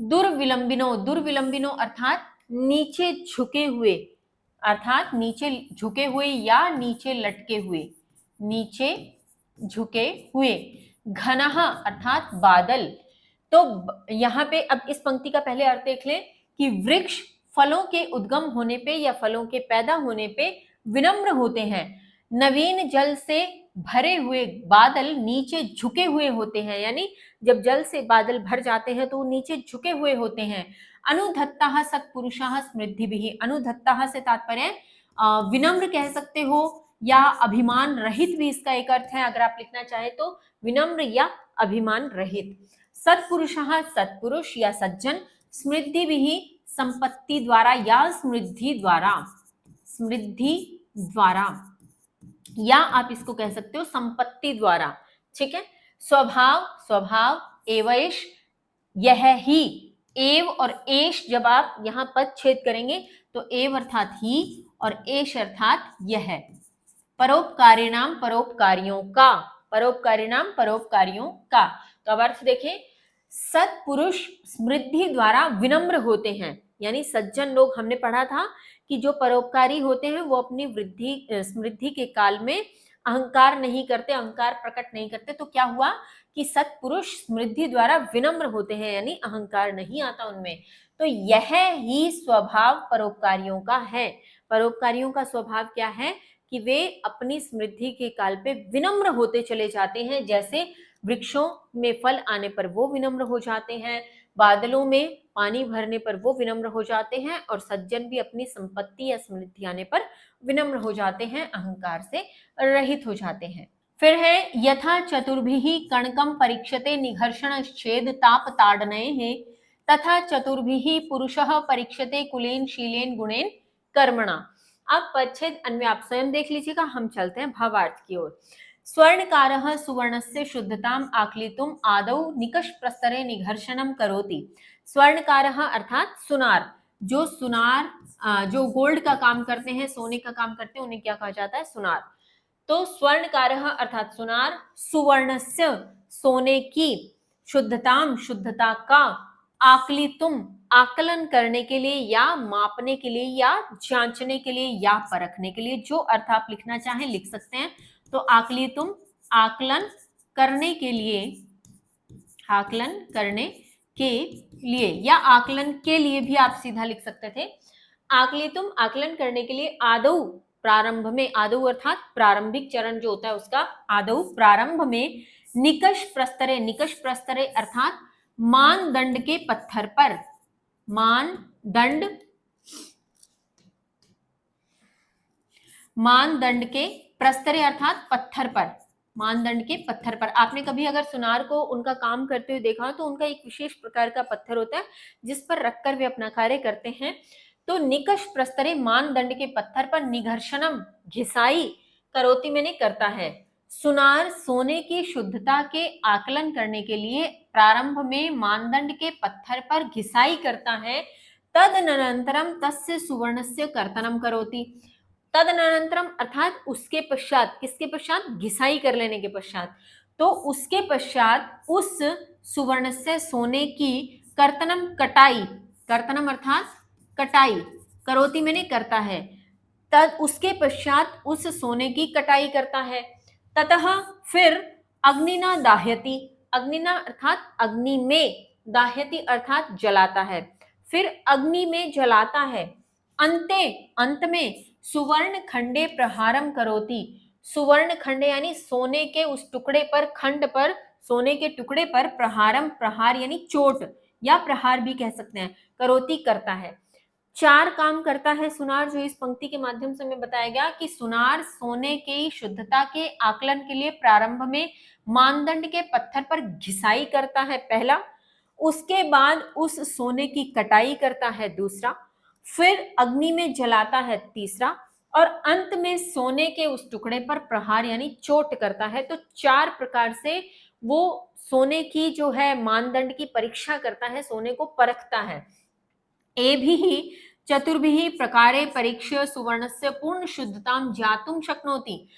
दुर्विलंबिनो, दुर्विलंबिनो अर्थात नीचे झुके हुए, अर्थात नीचे झुके हुए या नीचे लटके हुए, नीचे झुके हुए, घनः अर्थात बादल। तो यहाँ पे अब इस पंक्ति का पहले अर्थ देख लें कि वृक्ष फलों के उद्गम होने पे या फलों के पैदा होने पे विनम्र होते हैं, नवीन जल से भरे हुए बादल नीचे झुके हुए होते हैं, यानी जब जल से बादल भर जाते हैं तो वो नीचे झुके हुए होते हैं। अनुधत्ताः सत्पुरुषाः स्मृद्धिभिः, अनुधत्ताः से तात्पर्य विनम्र कह सकते हो या अभिमान रहित भी इसका एक अर्थ है, अगर आप लिखना चाहे तो विनम्र या अभिमान रहित। सत्पुरुषाः सत्पुरुष या सज्जन, स्मृद्धिभिः संपत्ति द्वारा या समृद्धि द्वारा, समृद्धि द्वारा, या आप इसको कह सकते हो संपत्ति द्वारा, ठीक है। स्वभाव, स्वभाव, एवैष, यह ही, एव और एश जब आप यहाँ पद छेद करेंगे तो एव अर्थात ही और एश अर्थात यह। परोपकारिणाम, परोपकारियों का, परोपकारिणाम परोपकारियों का। तो अब अर्थ देखें, सत्पुरुष समृद्धि द्वारा विनम्र होते हैं, यानी सज्जन लोग, हमने पढ़ा था कि जो परोपकारी होते हैं वो अपनी वृद्धि समृद्धि के काल में अहंकार नहीं करते, अहंकार प्रकट नहीं करते। तो क्या हुआ कि सत्पुरुष समृद्धि द्वारा विनम्र होते हैं, यानी अहंकार नहीं आता उनमें। तो यह ही स्वभाव परोपकारियों का है। परोपकारियों का स्वभाव क्या है कि वे अपनी समृद्धि के काल पे विनम्र होते चले जाते हैं, जैसे वृक्षों में फल आने पर वो विनम्र हो जाते हैं, बादलों में पानी भरने पर वो विनम्र हो जाते हैं, और सज्जन भी अपनी संपत्ति या समृद्धि आने पर विनम्र हो जाते हैं, अहंकार से रहित हो जाते हैं। फिर है यथा चतुर्भिः कणकं परीक्षते निघर्षण छेद ताप ताडनैः, तथा चतुर्भिः पुरुषः परीक्षते कुलेन शीलेन गुणेन कर्मणा। अब पदच्छेद अन्वय आप स्वयं देख लीजिएगा, हम चलते हैं भावार्थ की ओर। स्वर्णकारः सुवर्णस्य शुद्धताम आकलितुम आदौ निकष प्रस्तरे निघर्षणम करोति। स्वर्णकारः अर्थात सुनार, जो सुनार जो गोल्ड का काम करते हैं, सोने का काम करते हैं, उन्हें क्या कहा जाता है? सुनार। तो स्वर्णकारः अर्थात सुनार, सुवर्णस्य सोने की, शुद्धताम शुद्धता का, आकलितुम आकलन करने के लिए या मापने के लिए या जांचने के लिए या परखने के लिए, जो अर्थ आप लिखना चाहें लिख सकते हैं। तो आकलितुम आकलन करने के लिए, आकलन करने के लिए या आकलन के लिए भी आप सीधा लिख सकते थे। आकलितुम आकलन करने के लिए, आदौ प्रारंभ में, आदौ अर्थात प्रारंभिक चरण जो होता है उसका, आदौ प्रारंभ में, निकष प्रस्तरे, निकष प्रस्तरे अर्थात मानदंड के पत्थर पर, मानदंड, मानदंड के प्रस्तरे अर्थात पत्थर पर, मानदंड के पत्थर पर। आपने कभी अगर सुनार को उनका काम करते हुए देखा हो तो उनका एक विशेष प्रकार का पत्थर होता है जिस पर रखकर वे अपना कार्य करते हैं। तो निकष प्रस्तरे मानदंड के पत्थर पर, निघर्षणम घिसाई, करोति मैंने करता है। सुनार सोने की शुद्धता के आकलन करने के लिए प्रारंभ में मानदंड के पत्थर पर घिसाई करता है। तदनंतरम तस्य सुवर्णस्य कर्तनम करोति। तदनंतरम अर्थात उसके पश्चात, किसके पश्चात? घिसाई कर लेने के पश्चात। तो उसके पश्चात उस सुवर्ण से, सोने की, कर्तनम कटाई, कर्तनम अर्थात कटाई, करोति मैंने करता है, तद उसके पश्चात उस सोने की कटाई करता है। ततः फिर अग्निना दाह्यति, अग्निना अर्थात अग्नि में, दाह्यति अर्थात जलाता है, फिर अग्नि में जलाता है। अंते अंत में सुवर्ण खंडे प्रहारम करोति, सुवर्ण खंडे यानी सोने के उस टुकड़े पर, खंड पर, सोने के टुकड़े पर, प्रहारम, प्रहार यानी चोट या प्रहार भी कह सकते हैं, करोति करता है। चार काम करता है सुनार, जो इस पंक्ति के माध्यम से हमें बताया गया कि सुनार सोने की शुद्धता के आकलन के लिए प्रारंभ में मानदंड के पत्थर पर घिसाई करता है, पहला, उसके बाद उस सोने की कटाई करता है, दूसरा, फिर अग्नि में जलाता है, तीसरा, और अंत में सोने के उस टुकड़े पर प्रहार यानी चोट करता है। तो चार प्रकार से वो सोने की जो है मानदंड की परीक्षा करता है, सोने को परखता है। एभिः चतुर्भिः प्रकारे परीक्ष्य सुवर्णस्य पूर्ण शुद्धतां ज्ञातुं शक्नोति।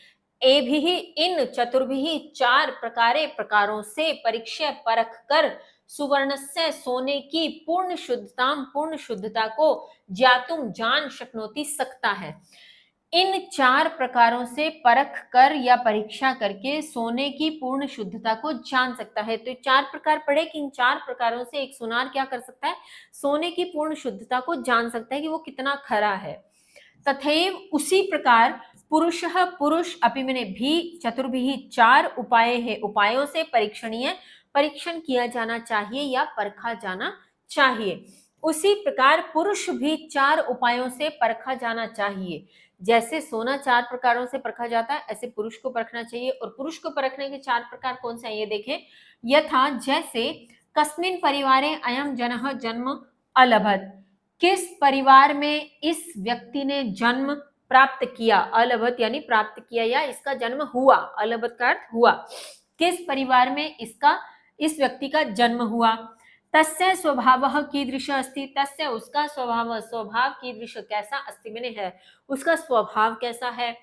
एभिः इन चतुर्भिः चार प्रकारे प्रकारों से परीक्षा परख कर सुवर्णस्य सोने की पूर्ण शुद्धता को ज्ञातुं जान शक्नोति सकता है। इन चार प्रकारों से परख कर या परीक्षा करके सोने की पूर्ण शुद्धता को जान सकता है। तो चार प्रकार पढ़े कि इन चार प्रकारों से एक सुनार क्या कर सकता है, सोने की पूर्ण शुद्धता को जान सकता है कि वो कितना खरा है। तथैव उसी प्रकार पुरुषः पुरुष अपि मैंने भी चतुर्भिः चार उपाय है, उपायों से परीक्षण किया जाना चाहिए या परखा जाना चाहिए। उसी प्रकार पुरुष भी चार उपायों से परखा जाना चाहिए। जैसे सोना चार प्रकारों से परखा जाता है, ऐसे पुरुष को परखना चाहिए। और पुरुष को परखने के चार प्रकार कौन से हैं ये देखें। यथा जैसे कस्मिन् परिवारे अयं जनः जन्म अलभत, किस परिवार में इस व्यक्ति ने जन्म प्राप्त किया, अलभत यानी प्राप्त किया या इसका जन्म हुआ, अलभत का अर्थ हुआ, किस परिवार में इस व्यक्ति का जन्म हुआ। तस्य स्वभावः कीदृशः अस्ति, तस्य उसका स्वभाव कीदृश कैसा अस्ति मैंने है, उसका स्वभाव कैसा है।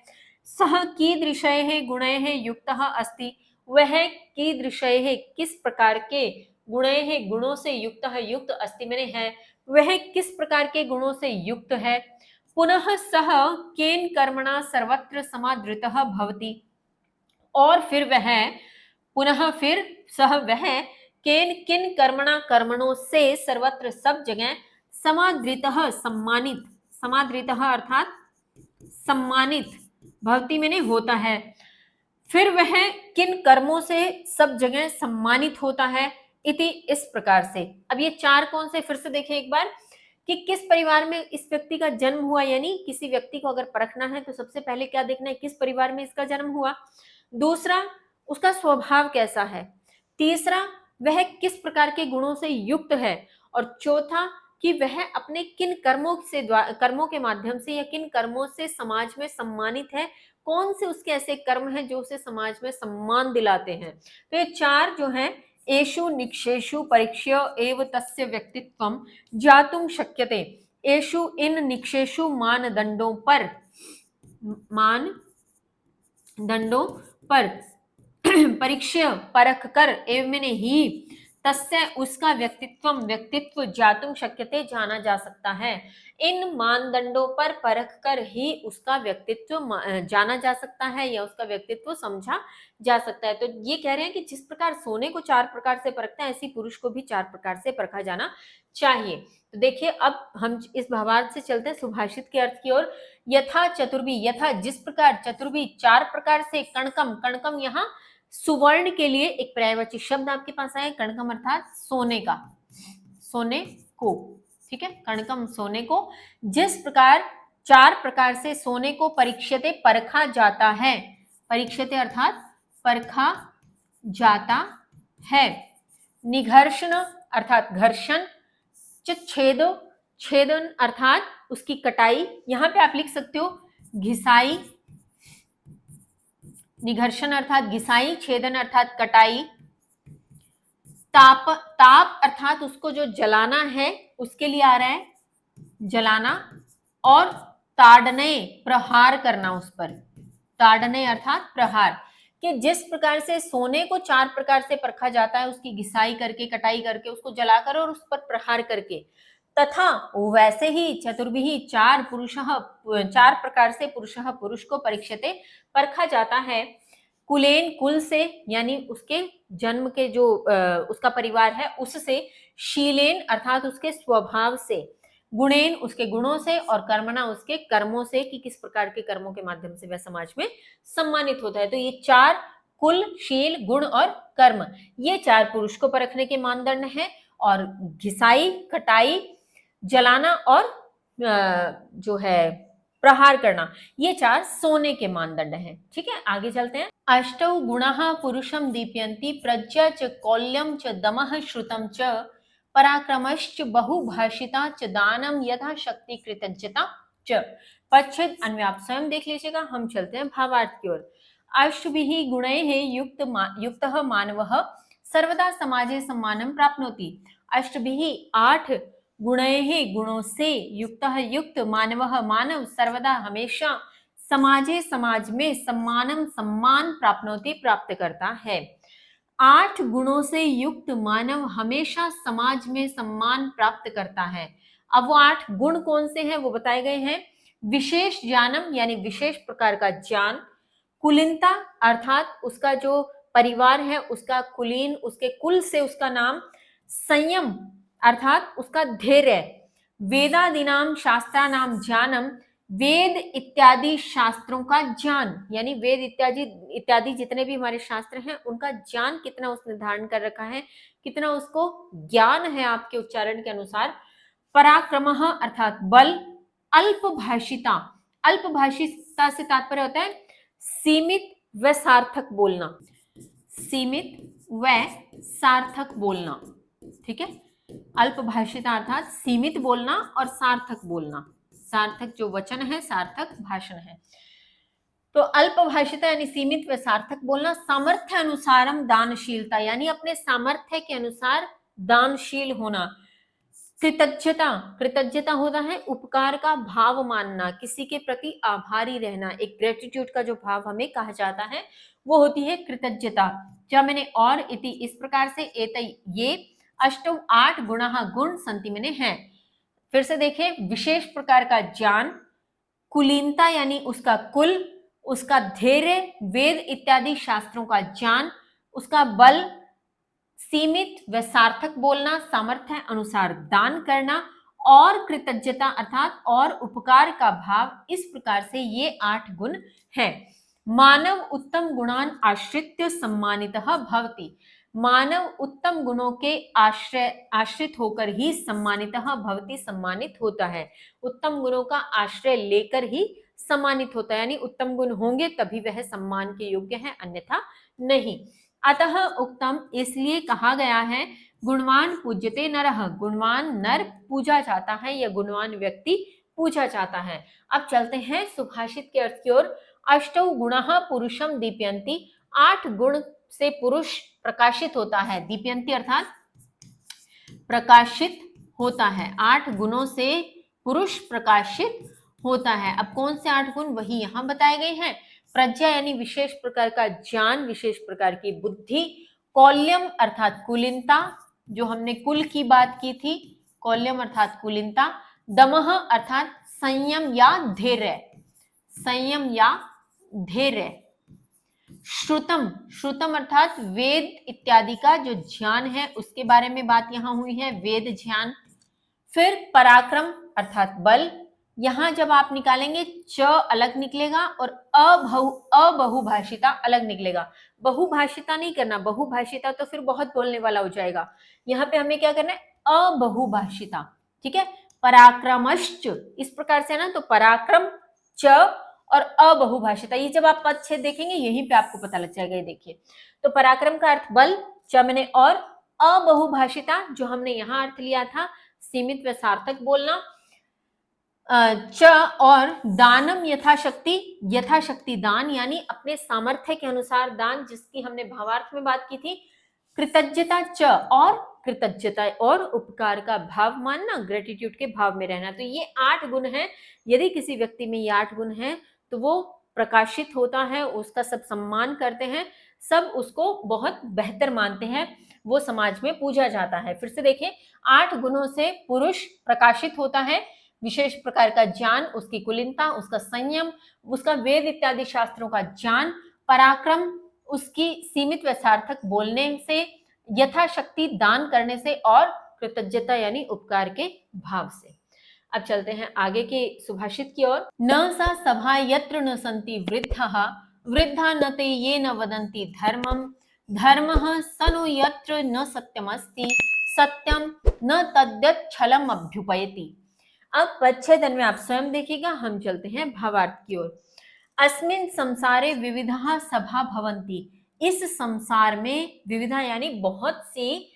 सः कीदृशैः गुणैः युक्तः अस्ति, वह कीदृशैः किस प्रकार के गुणैः गुणों से युक्त अस्ति मैंने है, वह किस प्रकार के गुणों से युक्त है। पुनः सः केन कर्मणा सर्वत्र समादृतः भवति, और फिर वह किन कर्मणा कर्मणों से सर्वत्र सब जगह समादृतः समादृतः अर्थात सम्मानित, भवति मैंने होता है। फिर वह किन कर्मों से सब जगह सम्मानित होता है, इति इस प्रकार से। अब ये चार कौन से फिर से देखें एक बार कि किस परिवार में इस व्यक्ति का जन्म हुआ, यानी किसी व्यक्ति को अगर परखना है तो सबसे पहले क्या देखना है, किस परिवार में इसका जन्म हुआ। दूसरा, उसका स्वभाव कैसा है। तीसरा, वह किस प्रकार के गुणों से युक्त है। और चौथा, कि वह अपने किन कर्मों के माध्यम से या किन कर्मों से समाज में सम्मानित है, कौन से उसके ऐसे कर्म हैं जो उसे समाज में सम्मान दिलाते हैं। तो ये चार जो है, एषु निक्षेषु परीक्ष्य एव तस्य व्यक्तित्वं ज्ञातुं शक्यते। एषु इन निक्षेषु मानदंडों पर परीक्षा परख कर एवं मैंने ही तस्य उसका व्यक्तित्व ज्ञातुं शक्यते जाना जा सकता है। इन मानदंडों पर परख कर ही उसका व्यक्तित्व जाना जा सकता है या उसका व्यक्तित्व समझा जा सकता है। तो ये कह रहे हैं कि जिस प्रकार सोने को चार प्रकार से परखते हैं, ऐसी पुरुष को भी चार प्रकार से परखा जाना चाहिए। तो देखिए अब हम इस भावार्थ से चलते हैं सुभाषित के अर्थ की ओर। यथा चतुर्भी, यथा जिस प्रकार, चतुर्भी चार प्रकार से, कणकम यहाँ सुवर्ण के लिए एक पर्यायवाची शब्द आपके पास आया, कणकम अर्थात सोने को, ठीक है, कणकम सोने को। जिस प्रकार चार प्रकार से सोने को परीक्षते परखा जाता है, परीक्षते अर्थात परखा जाता है। निघर्षण अर्थात घर्षण, छेदन अर्थात उसकी कटाई, यहां पे आप लिख सकते हो घिसाई, निघर्षण अर्थात घिसाई, छेदन अर्थात कटाई। ताप अर्थात उसको जो जलाना है उसके लिए आ रहा है जलाना। और ताड़ने प्रहार करना उस पर, ताड़ने अर्थात प्रहार। कि जिस प्रकार से सोने को चार प्रकार से परखा जाता है, उसकी घिसाई करके, कटाई करके, उसको जलाकर और उस पर प्रहार करके, तथा वैसे ही चतुर्भिः चार प्रकार से पुरुष को परीक्षते परखा जाता है। कुलेन कुल से यानी उसके जन्म के जो उसका परिवार है उससे, शीलेन अर्थात उसके स्वभाव से, गुणेन उसके गुणों से, और कर्मणा उसके कर्मों से, कि किस प्रकार के कर्मों के माध्यम से वह समाज में सम्मानित होता है। तो ये चार, कुल, शील, गुण और कर्म, ये चार पुरुष को परखने के मानदंड हैं। और घिसाई, कटाई, जलाना और जो है प्रहार करना, ये चार सोने के मानदंड हैं। ठीक है, आगे चलते हैं। अष्टौ गुणाः पुरुषं दीप्यन्ति, प्रज्ञा च कौल्यं च दमः श्रुतं च पराक्रमश्च बहुभाषिता च दानं यथा शक्ति कृतज्ञता च। पच्छेद अन्वय आप स्वयं देख लीजिएगा, हम चलते हैं भावार्थ की ओर। अष्टभिः गुणैः युक्तः मानवः सर्वदा समाजे सम्मानं प्राप्नोति। अष्टभिः 8 गुणैः गुणों से युक्त मानव सर्वदा हमेशा समाज में सम्मान प्राप्नोति प्राप्त करता है। 8 गुणों से युक्त मानव हमेशा समाज में सम्मान प्राप्त करता है। अब वो 8 गुण कौन से हैं वो बताए गए हैं। विशेष ज्ञानम यानी विशेष प्रकार का ज्ञान, कुलीनता अर्थात उसका जो परिवार है उसका कुलीन, उसके कुल से उसका नाम, संयम अर्थात उसका धैर्य, वेदादिनाम शास्त्रानाम ज्ञानम वेद इत्यादि शास्त्रों का ज्ञान यानी वेद इत्यादि जितने भी हमारे शास्त्र हैं उनका ज्ञान कितना उसने धारण कर रखा है, कितना उसको ज्ञान है आपके उच्चारण के अनुसार। पराक्रमः अर्थात बल, अल्पभाषिता, अल्पभाषिता से तात्पर्य होता है सीमित व सार्थक बोलना, सीमित व सार्थक बोलना, ठीक है। अल्पभाषिता अर्थात सीमित बोलना और सार्थक बोलना, सार्थक जो वचन है सार्थक भाषण है। तो अल्पभाषिता यानी सीमित व सार्थक बोलना, सामर्थ्य अनुसारम दानशीलता यानी अपने सामर्थ्य के अनुसार दानशील होना, कृतज्ञता, कृतज्ञता होता है उपकार का भाव मानना, किसी के प्रति आभारी रहना, एक ग्रेटिट्यूड का जो भाव हमें कहा जाता है वो होती है कृतज्ञता। जब मैंने और इति इस प्रकार से एतई ये अष्टौ 8 गुण संति मैंने हैं। फिर से देखें, विशेष प्रकार का ज्ञान, कुलीनता यानी उसका कुल, उसका धैर्य, वेद इत्यादि शास्त्रों का ज्ञान, उसका बल, सीमित व सार्थक बोलना, सामर्थ्य अनुसार दान करना और कृतज्ञता अर्थात और उपकार का भाव। इस प्रकार से ये 8 गुण हैं। मानव उत्तम गुणान आश्रित्य सम्मानितः भवति, मानव उत्तम गुणों के आश्रित होकर ही सम्मानितः भवति सम्मानित होता है, उत्तम गुणों का आश्रय लेकर ही सम्मानित होता है, यानी उत्तम गुण होंगे तभी वह सम्मान के योग्य है, अन्यथा नहीं। अतः उक्तम इसलिए कहा गया है, गुणवान पूज्यते नरः, गुणवान नर पूजा जाता है या गुणवान व्यक्ति पूजा जाता है। अब चलते हैं सुभाषित के अर्थ की ओर। अष्टौ गुणः पुरुषम दीप्यन्ति, 8 गुण से पुरुष प्रकाशित होता है, दीप्यन्ति अर्थात प्रकाशित होता है, 8 गुणों से पुरुष प्रकाशित होता है। अब कौन से 8 गुण वही यहां बताए गए हैं। प्रज्ञा यानी विशेष प्रकार का ज्ञान, विशेष प्रकार की बुद्धि, कौल्यम अर्थात कुलीनता, जो हमने कुल की बात की थी, कौल्यम अर्थात कुलीनता, दमः अर्थात संयम या धैर्य, संयम या धैर्य, श्रुतम, श्रुतम अर्थात वेद इत्यादि का जो ज्ञान है उसके बारे में बात यहां हुई है, वेद ज्ञान। फिर पराक्रम अर्थात बल, यहां जब आप निकालेंगे च अलग निकलेगा और अबहुभाषिता अलग निकलेगा। बहुभाषिता नहीं करना, बहुभाषिता तो फिर बहुत बोलने वाला हो जाएगा, यहाँ पे हमें क्या करना है अबहुभाषिता, ठीक है। पराक्रमश्च इस प्रकार से ना, तो पराक्रम च और अबहुभाषिता, ये जब आप पद छेद देखेंगे यहीं पे आपको पता लग जाएगा। ये देखिए, तो पराक्रम का अर्थ बल, च मैंने और, अबहुभाषिता जो हमने यहाँ अर्थ लिया था सीमित व सार्थक बोलना, च और दानम यथाशक्ति, यथाशक्ति दान यानी अपने सामर्थ्य के अनुसार दान, जिसकी हमने भावार्थ में बात की थी। कृतज्ञता च और कृतज्ञता और उपकार का भाव मानना, ग्रेटिट्यूड के भाव में रहना। तो ये 8 गुण हैं। यदि किसी व्यक्ति में ये 8 गुण हैं तो वो प्रकाशित होता है, उसका सब सम्मान करते हैं, सब उसको बहुत बेहतर मानते हैं, वो समाज में पूजा जाता है। फिर से देखें, 8 गुणों से पुरुष प्रकाशित होता है, विशेष प्रकार का ज्ञान, उसकी कुलीनता, उसका संयम, उसका वेद इत्यादि शास्त्रों का ज्ञान, पराक्रम उसकी सीमित व सार्थक बोलने से, यथाशक्ति दान करने से और कृतज्ञता यानी उपकार के भाव से। अब चलते हैं आगे के सुभाषित की ओर। न सा सभा यत्र न सन्ति वृद्धः, वृद्धा न ते ये न वदन्ति धर्मं, धर्मः स नो यत्र न सत्यमस्ति, सत्यम न तद्यच्छलम अभ्युपैति। अब पच्छेदन में आप स्वयं देखिएगा, हम चलते हैं भावार्थ की ओर। अस्मिन् संसारे विविधा सभा भवन्ति, इस संसार में विविधा यानी बहुत सी,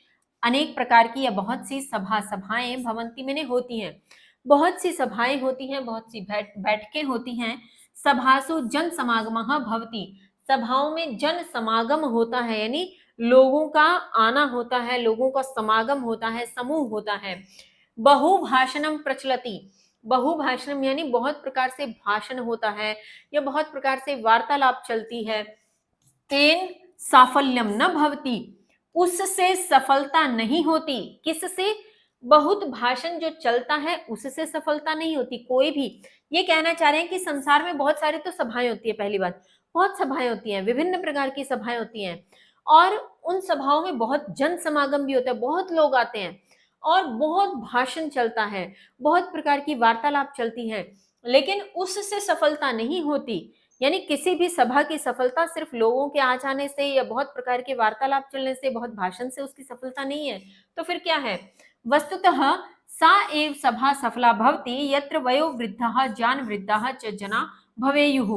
अनेक प्रकार की या बहुत सी सभाएं, भवन्ति मैंने होती हैं, बहुत सी सभाएं होती हैं, बहुत सी बैठकें होती हैं। सभासु जन समागमः भवति, सभाओं में जन समागम होता है, यानी लोगों का आना होता है, लोगों का समागम होता है, समूह होता है। बहुभाषणम प्रचलति, बहुभाषणम यानी बहुत प्रकार से भाषण होता है या बहुत प्रकार से वार्तालाप चलती है। तेन साफल्यम न भवति, उससे सफलता नहीं होती। किससे? बहुत भाषण जो चलता है उससे सफलता नहीं होती कोई भी। ये कहना चाह रहे हैं कि संसार में बहुत सारी तो सभाएं होती है, पहली बात बहुत सभाएं होती हैं, विभिन्न प्रकार की सभाएं होती हैं, और उन सभाओं में बहुत जन समागम भी होता है, बहुत लोग आते हैं और बहुत भाषण चलता है, बहुत प्रकार की वार्तालाप चलती है, लेकिन उससे सफलता नहीं होती। यानी किसी भी सभा की सफलता सिर्फ लोगों के आ जाने से या बहुत प्रकार के वार्तालाप चलने से, बहुत भाषण से उसकी सफलता नहीं है। तो फिर क्या है? वस्तुतः सा एव सभा सफला भवति यत्र वयोवृद्धः ज्ञानवृद्धः च जना भवेयुः।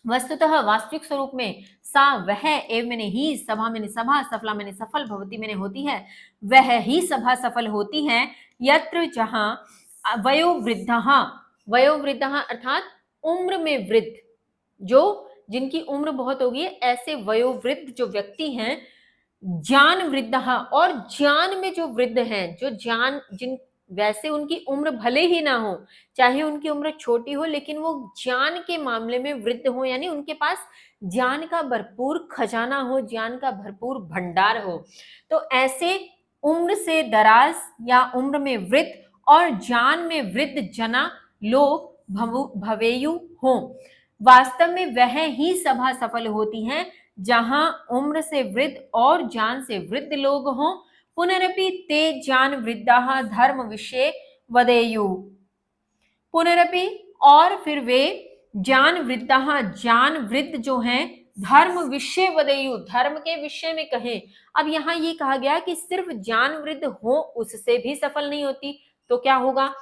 वस्तुतः वास्तविक स्वरूप में सा वह एव मैंने ही, सभा मैंने सभा, सफला मैंने सफल, भवती मैंने होती है, वह ही सभा सफल होती है यत्र जहां वयोवृद्धः, वयोवृद्धः अर्थात उम्र में वृद्ध, जो जिनकी उम्र बहुत हो गई है, ऐसे वयोवृद्ध जो व्यक्ति हैं, ज्ञान वृद्ध, और ज्ञान में जो वृद्ध हैं, जो ज्ञान जिन, वैसे उनकी उम्र भले ही ना हो, चाहे उनकी उम्र छोटी हो, लेकिन वो ज्ञान के मामले में वृद्ध हो, यानी उनके पास ज्ञान का भरपूर खजाना हो, ज्ञान का भरपूर भंडार हो। तो ऐसे उम्र से दराज या उम्र में वृद्ध और ज्ञान में वृद्ध जना लोग भवेयु हो। वास्तव में वह ही सभा सफल होती है जहां उम्र से वृद्ध और ज्ञान से वृद्ध लोग हों। पुनरपि ते ज्ञान वृद्धा धर्म विषय वदेयु, पुनरपि और फिर वे ज्ञान वृद्धा, ज्ञान वृद्ध जो हैं, धर्म विषय वदेयु, धर्म के विषय में कहें। अब यहाँ ये कहा गया कि सिर्फ ज्ञान वृद्ध हो उससे भी सफल नहीं होती, तो क्या होगा?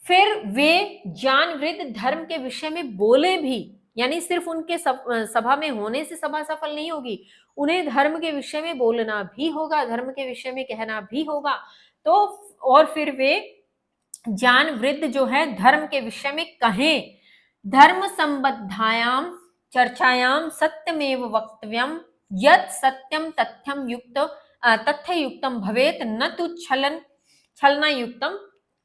फिर वे ज्ञान वृद्ध धर्म के विषय में बोले भी, यानी सिर्फ उनके सभा में होने से सभा सफल नहीं होगी, उन्हें धर्म के विषय में बोलना भी होगा, धर्म के विषय में कहना भी होगा। तो और फिर वे ज्ञान वृद्ध जो है धर्म के विषय में कहें। धर्म संबद्धायाम चर्चायाम सत्यमेव वक्तव्यम यत् सत्यम तथ्यम युक्त तथ्य युक्तम भवेत न तो छलना युक्तम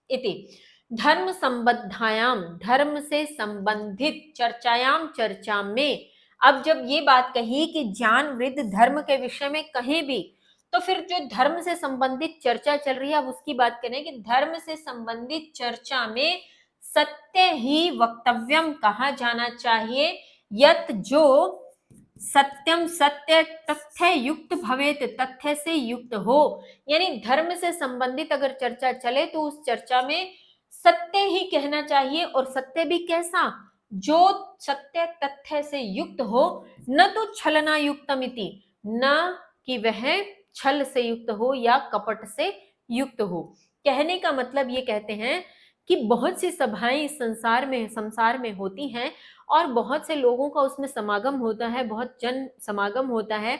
इति। धर्म संबद्धायाम, धर्म से संबंधित, चर्चायाम, चर्चा में। अब जब ये बात कही कि ज्ञान वृद्ध धर्म के विषय में कहीं भी, तो फिर जो धर्म से संबंधित चर्चा चल रही है, अब उसकी बात करें कि धर्म से संबंधित चर्चा में सत्य ही वक्तव्यम कहा जाना चाहिए, यत जो सत्यम, सत्य तथ्य युक्त भवेत, तथ्य से युक्त हो। यानी धर्म से संबंधित अगर चर्चा चले तो उस चर्चा में सत्य ही कहना चाहिए, और सत्य भी कैसा? जो सत्य तथ्य से युक्त हो, न तो छलना युक्तमिति, न कि वह छल से युक्त हो या कपट से युक्त हो। कहने का मतलब ये कहते हैं कि बहुत सी सभाएं इस संसार में होती हैं और बहुत से लोगों का उसमें समागम होता है, बहुत जन समागम होता है,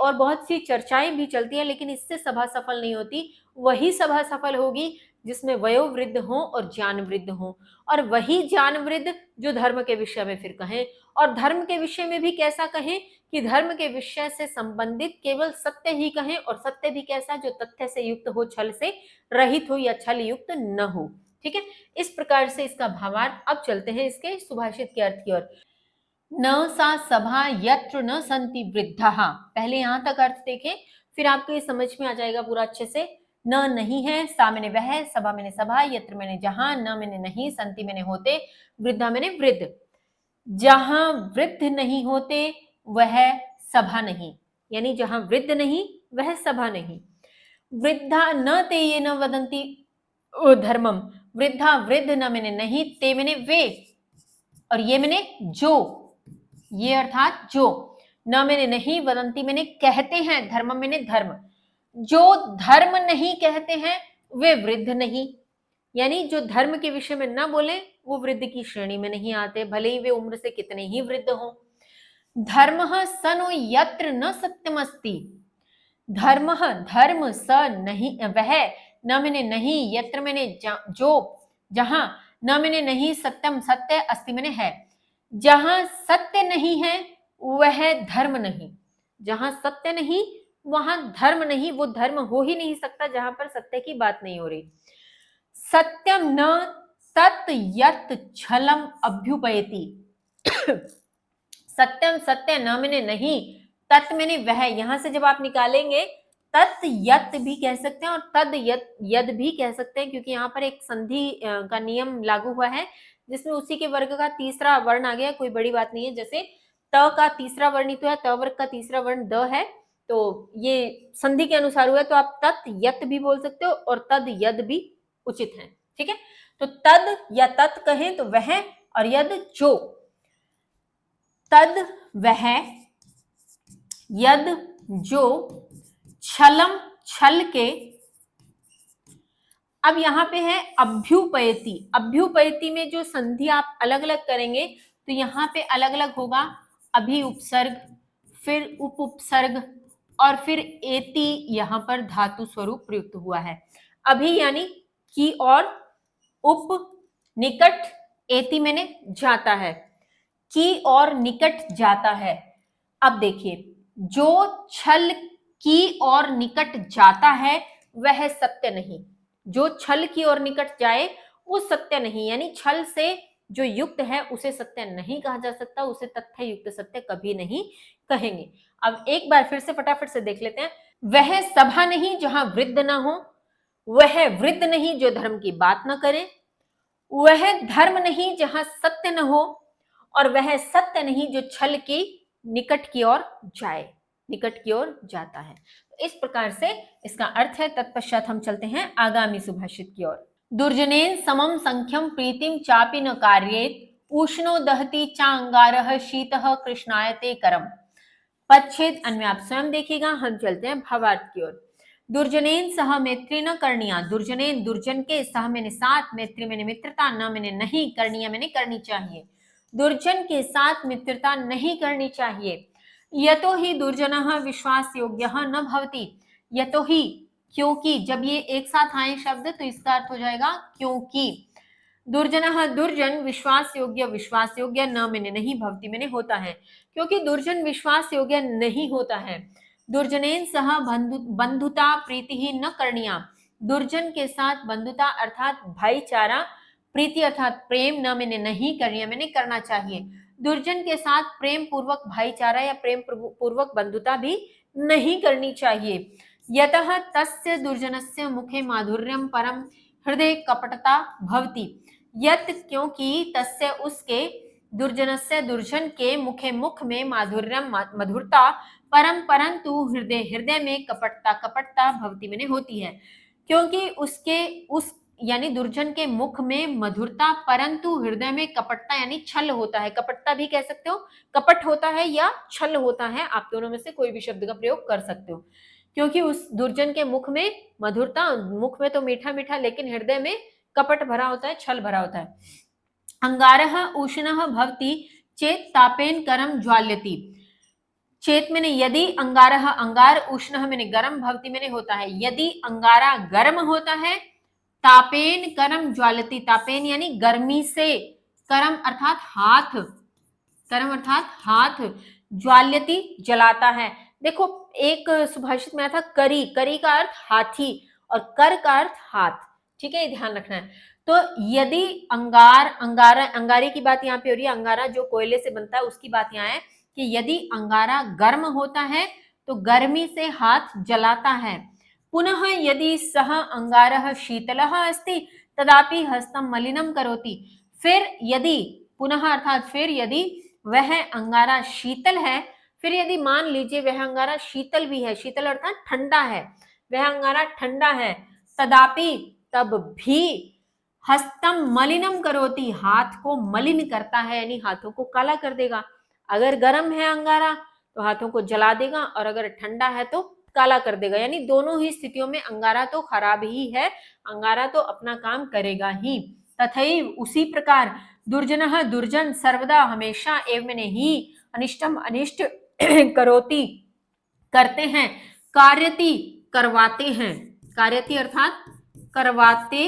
और बहुत सी चर्चाएं भी चलती है, लेकिन इससे सभा सफल नहीं होती। वही सभा सफल होगी जिसमें वयोवृद्ध हो और ज्ञान वृद्ध हो, और वही ज्ञान वृद्ध जो धर्म के विषय में फिर कहें, और धर्म के विषय में भी कैसा कहें कि धर्म के विषय से संबंधित केवल सत्य ही कहें, और सत्य भी कैसा? जो तथ्य से युक्त हो, छल से रहित हो या छल युक्त न हो। ठीक है, इस प्रकार से इसका भावार्थ। अब चलते हैं इसके सुभाषित के अर्थ की ओर। न सा सभा यत्र न संति वृद्धः, पहले यहां तक अर्थ देखें, फिर आपको ये समझ में आ जाएगा पूरा अच्छे से। न नहीं है, सा मैंने वह, सभा मैंने सभा, यत्र मैंने जहां, न मैंने नहीं, संति मैंने होते, वृद्धा मैंने वृद्ध। जहां वृद्ध नहीं होते वह सभा नहीं, यानी जहां वृद्ध नहीं वह सभा नहीं। वृद्धा न ते ये न वदंती धर्मम, वृद्धा वृद्ध न मैंने नहीं, ते मैंने वे, और ये मैंने जो, ये अर्थात जो, न मैंने नहीं, वदंती मैंने कहते हैं, धर्मम मैंने धर्म, जो धर्म नहीं कहते हैं वे वृद्ध नहीं, यानी जो धर्म के विषय में न बोले वो वृद्ध की श्रेणी में नहीं आते, भले ही वे उम्र से कितने ही वृद्ध हों। धर्मः स नो यत्र न सत्यमस्ति, धर्मः धर्म, स नहीं वह, न मैंने नहीं, यत्र मैंने जो, जहां, न मैंने नहीं, सत्यम सत्य, अस्ति मैंने है, जहां सत्य नहीं है वह धर्म नहीं। जहां सत्य नहीं वहां धर्म नहीं, वो धर्म हो ही नहीं सकता जहां पर सत्य की बात नहीं हो रही। सत्यम न तत् यत् छलम अभ्युपैति। सत्यम सत्य न मैंने नहीं, तत् मैंने वह, यहां से जब आप निकालेंगे तत् यत् भी कह सकते हैं और तद यद भी कह सकते हैं, क्योंकि यहाँ पर एक संधि का नियम लागू हुआ है जिसमें उसी के वर्ग का तीसरा वर्ण आ गया, कोई बड़ी बात नहीं है। जैसे त का तीसरा वर्ण ही तो है, त वर्ग का तीसरा वर्ण द है, तो ये संधि के अनुसार हुआ है, तो आप तत् यत् भी बोल सकते हो और तद यद भी उचित है। ठीक है, तो तद या तत् कहें तो वह, और यद जो। तद वह, यद जो, छलम छल के। अब यहां पे है अभ्युपैति। अभ्युपैति में जो संधि आप अलग अलग करेंगे तो यहां पे अलग अलग होगा, अभि उपसर्ग, फिर उप उपसर्ग, और फिर एति यहां पर धातु स्वरूप प्रयुक्त हुआ है। अभि यानी की और, उप निकट, एति मैंने जाता है, की और निकट जाता है। अब देखिए, जो छल की और निकट जाता है वह सत्य नहीं। जो छल की ओर निकट जाए वो सत्य नहीं, यानी छल से जो युक्त है उसे सत्य नहीं कहा जा सकता, उसे तथ्य युक्त सत्य कभी नहीं कहेंगे। अब एक बार फिर से फटाफट से देख लेते हैं। वह सभा नहीं जहां वृद्ध ना हो, वह वृद्ध नहीं जो धर्म की बात ना करे, वह धर्म नहीं जहां सत्य न हो, और वह सत्य नहीं जो छल की निकट की ओर जाए, निकट की ओर जाता है। तो इस प्रकार से इसका अर्थ है। तत्पश्चात हम चलते हैं आगामी सुभाषित की ओर। दुर्जनेन समम संख्यम प्रीतिम चापि न कार्येत, उष्णो दहति चांगारः शीतः कृष्णायते करम। पदच्छेद अन्य आप स्वयं देखिएगा। हम चलते हैं भावार्थ की ओर। दुर्जनेन सह मैत्री न करनिया। दुर्जनेन दुर्जन के, सह मैंने साथ, मैत्री मैंने मित्रता, न मैंने नहीं, करनिया मैंने करनी चाहिए। दुर्जन के साथ मित्रता नहीं करनी चाहिए। यतो ही दुर्जनः विश्वास योग्य न भवति। यतो ही, क्योंकि, जब ये एक साथ आए शब्द तो इसका अर्थ हो जाएगा क्योंकि। दुर्जनः दुर्जन, विश्वास योग्य, विश्वास योग्य, न मैंने नहीं, भवति मैंने होता है, क्योंकि दुर्जन विश्वास योग्य नहीं होता है। दुर्जनेन सह बंधुता प्रीति ही न करनिया। दुर्जन के साथ बंधुता अर्थात भाईचारा, प्रीति अर्थात प्रेम, न मैंने नहीं, करनिया मैंने करना चाहिए। दुर्जन के साथ प्रेम पूर्वक भाईचारा या प्रेम पूर्वक बंधुता भी नहीं करनी चाहिए। यतः तस्य दुर्जनस्य मुखे माधुर्यम परम हृदय कपटता भवति। यत, क्योंकि, तस्य उसके, दुर्जनस्य दुर्जन के, मुखे मुख में, माधुर्यम मधुरता, परम परंतु, हृदय हृदय में, कपटता कपटता भवति मैंने होती है। क्योंकि उसके, उस यानी दुर्जन के मुख में मधुरता, परंतु हृदय में कपटता यानी छल होता है। कपटता भी कह सकते हो, कपट होता है या छल होता है, आप दोनों में से कोई भी शब्द का प्रयोग कर सकते हो। क्योंकि उस दुर्जन के मुख में मधुरता, मुख में तो मीठा मीठा लेकिन हृदय में कपट भरा होता है, छल भरा होता है। अंगारः उष्णः भवति चेत तापेन करम ज्वाल्यति। चेत मैंने यदि, अंगारः अंगार, उष्णः मैंने गर्म, भवति मैंने होता है। यदि अंगारा गर्म होता है, तापेन करम ज्वाल्यति, तापेन यानी गर्मी से, करम अर्थात हाथ, करम अर्थात हाथ, ज्वाल्यति जलाता है। देखो एक सुभाषित में आया था करी, करी का अर्थ हाथी और कर का अर्थ हाथ। ठीक है, ध्यान रखना है। तो यदि अंगार, अंगारा, अंगारे की बात यहाँ पे हो रही है, अंगारा जो कोयले से बनता है उसकी बात यहाँ है कि यदि अंगारा गर्म होता है तो गर्मी से हाथ जलाता है। पुनः यदि सह अंगारः शीतलः अस्ति तदापि हस्तम मलिनम करोति। फिर यदि, पुनः अर्थात फिर यदि वह अंगारा शीतल है, फिर यदि मान लीजिए वह अंगारा शीतल भी है, शीतल अर्थात ठंडा है, वह अंगारा ठंडा है, तदापि तब भी, हस्तम मलिनम करोति, हाथ को मलिन करता है यानी हाथों को काला कर देगा। अगर गर्म है अंगारा तो हाथों को जला देगा और अगर ठंडा है तो काला कर देगा, यानी दोनों ही स्थितियों में अंगारा तो खराब ही है, अंगारा तो अपना काम करेगा ही। तथैव उसी प्रकार दुर्जनः दुर्जन सर्वदा हमेशा एवं मैंने ही अनिष्टम अनिष्ट करोति करते हैं, कार्यति करवाते हैं, कार्यति अर्थात करवाते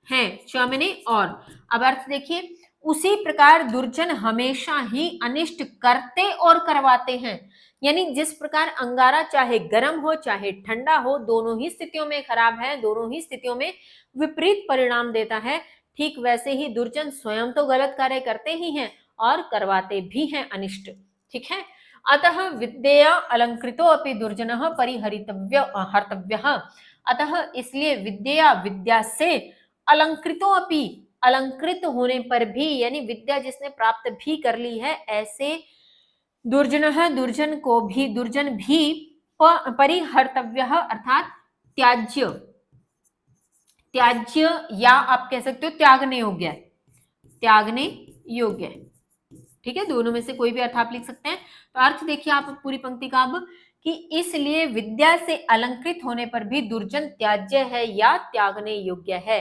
हैं, च मैंने और। अब अर्थ देखिए, उसी प्रकार दुर्जन हमेशा ही अनिष्ट करते और करवाते हैं। यानी जिस प्रकार अंगारा चाहे गर्म हो चाहे ठंडा हो, दोनों ही स्थितियों में खराब है, दोनों ही स्थितियों में विपरीत परिणाम देता है, ठीक वैसे ही दुर्जन स्वयं तो गलत कार्य करते ही हैं और करवाते भी हैं अनिष्ट। ठीक है, अतः विद्या अलंकृतो अपि दुर्जनः परिहरितव्य हर्तव्यः। अतः इसलिए विद्या, विद्या से अलंकृतो अपि, अलंकृत होने पर भी, यानी विद्या जिसने प्राप्त भी कर ली है, ऐसे दुर्जनः, दुर्जन को भी, दुर्जन भी परिहर्तव्यः अर्थात त्याज्य, त्याज्य या आप कह सकते हो त्यागने योग्य, त्यागने योग्य। ठीक है, दोनों में से कोई भी अर्थ आप लिख सकते हैं। तो अर्थ देखिए आप पूरी पंक्ति का अब, कि इसलिए विद्या से अलंकृत होने पर भी दुर्जन त्याज्य है या त्यागने योग्य है।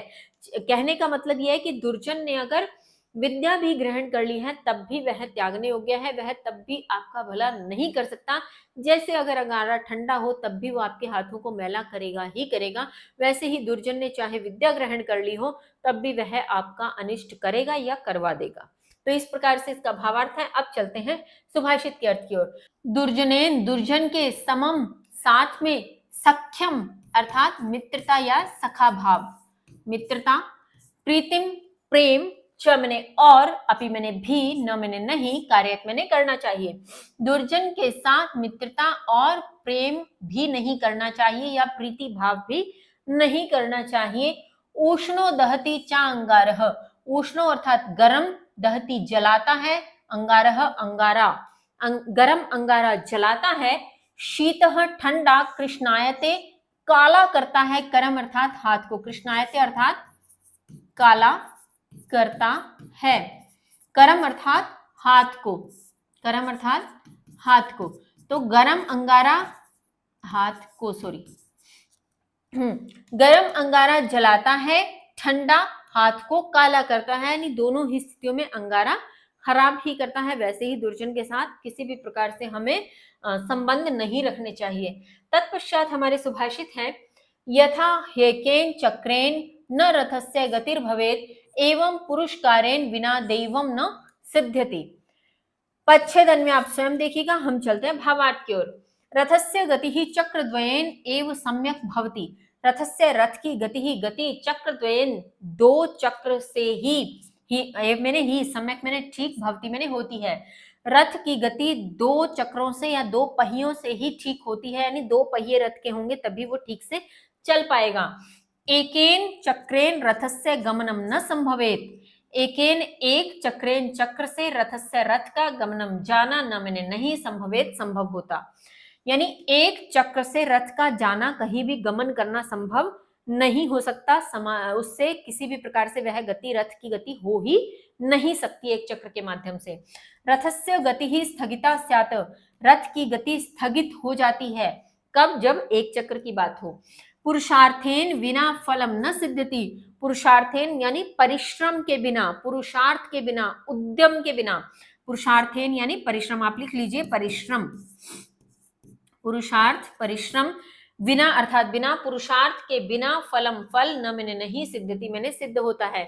कहने का मतलब यह है कि दुर्जन ने अगर विद्या भी ग्रहण कर ली है तब भी वह त्यागने योग्य है, वह तब भी आपका भला नहीं कर सकता। जैसे अगर अंगारा ठंडा हो तब भी वो आपके हाथों को मैला करेगा ही करेगा, वैसे ही दुर्जन ने चाहे विद्या ग्रहण कर ली हो तब भी वह आपका अनिष्ट करेगा या करवा देगा। तो इस प्रकार से इसका भावार्थ है। अब चलते हैं सुभाषित के अर्थ की ओर। दुर्जनेन, दुर्जन के समम, साथ में, सख्यम अर्थात मित्रता या सखा भाव, मित्रता, प्रीतिम प्रेम, च मैंने और, अपि मैंने भी, न मैंने नहीं, कार्यक मैंने करना चाहिए। दुर्जन के साथ मित्रता और प्रेम भी नहीं करना चाहिए या प्रीति भाव भी नहीं करना चाहिए। उष्णो दहति चा अंगारः, उष्णो अर्थात गरम, दहति जलाता है, अंगारः अंगारा, गरम अंगारा जलाता है, शीतः ठंडा, कृष्णायते काला करता है, करम अर्थात हाथ को, कृष्णायते अर्थात काला करता है, करम अर्थात हाथ को, करम अर्थात हाथ को। तो गरम अंगारा हाथ को, सॉरी, गरम अंगारा जलाता है, ठंडा हाथ को काला करता है, यानी दोनों ही स्थितियों में अंगारा खराब ही करता है। वैसे ही दुर्जन के साथ किसी भी प्रकार से हमें संबंध नहीं रखने चाहिए। तत्पश्चात हमारे सुभाषित है, यथा हेकेन चक्रेन न रथस्य गतिर्भवेत् एवं पुरुषकारेण बिना दैवम न सिद्ध्यति। पच्छेदन में आप स्वयं देखिएगा। हम चलते हैं भावार्थ की ओर। रथस्य गति ही चक्रद्वयेन एव सम्यक भवति, रथस्य रथ की गति ही, गति चक्रद्वयेन दो चक्र से ही मैंने ही, सम्यक मैंने ठीक, भवती मैंने होती है। रथ की गति दो चक्रों से या दो पहियों से ही ठीक होती है, यानी दो पहिए रथ के होंगे तभी वो ठीक से चल पाएगा। एकेन चक्रेन रथस्य गमनम न संभवेत, एकेन एक, चक्रेन चक्र से, रथस्य रथ का, गमनम जाना, न मैंने नहीं, संभवेत संभव होता। यानी एक चक्र से रथ का जाना, कहीं भी गमन करना संभव नहीं हो सकता, उससे किसी भी प्रकार से वह गति, रथ की गति हो ही नहीं सकती एक चक्र के माध्यम से। रथस्य गति ही स्थगिता स्यात्, रथ की गति स्थगित हो जाती है, कब? जब एक चक्र की बात हो। पुरुषार्थेन विना फलम न सिद्ध्यति, पुरुषार्थेन यानी परिश्रम के बिना, पुरुषार्थ के बिना, उद्यम के बिना, पुरुषार्थेन यानी परिश्रम, आप लिख लीजिए परिश्रम, पुरुषार्थ परिश्रम, बिना अर्थात बिना, पुरुषार्थ के बिना, फलम फल, न मैंने नहीं, सिद्ध्यति मैंने सिद्ध होता है।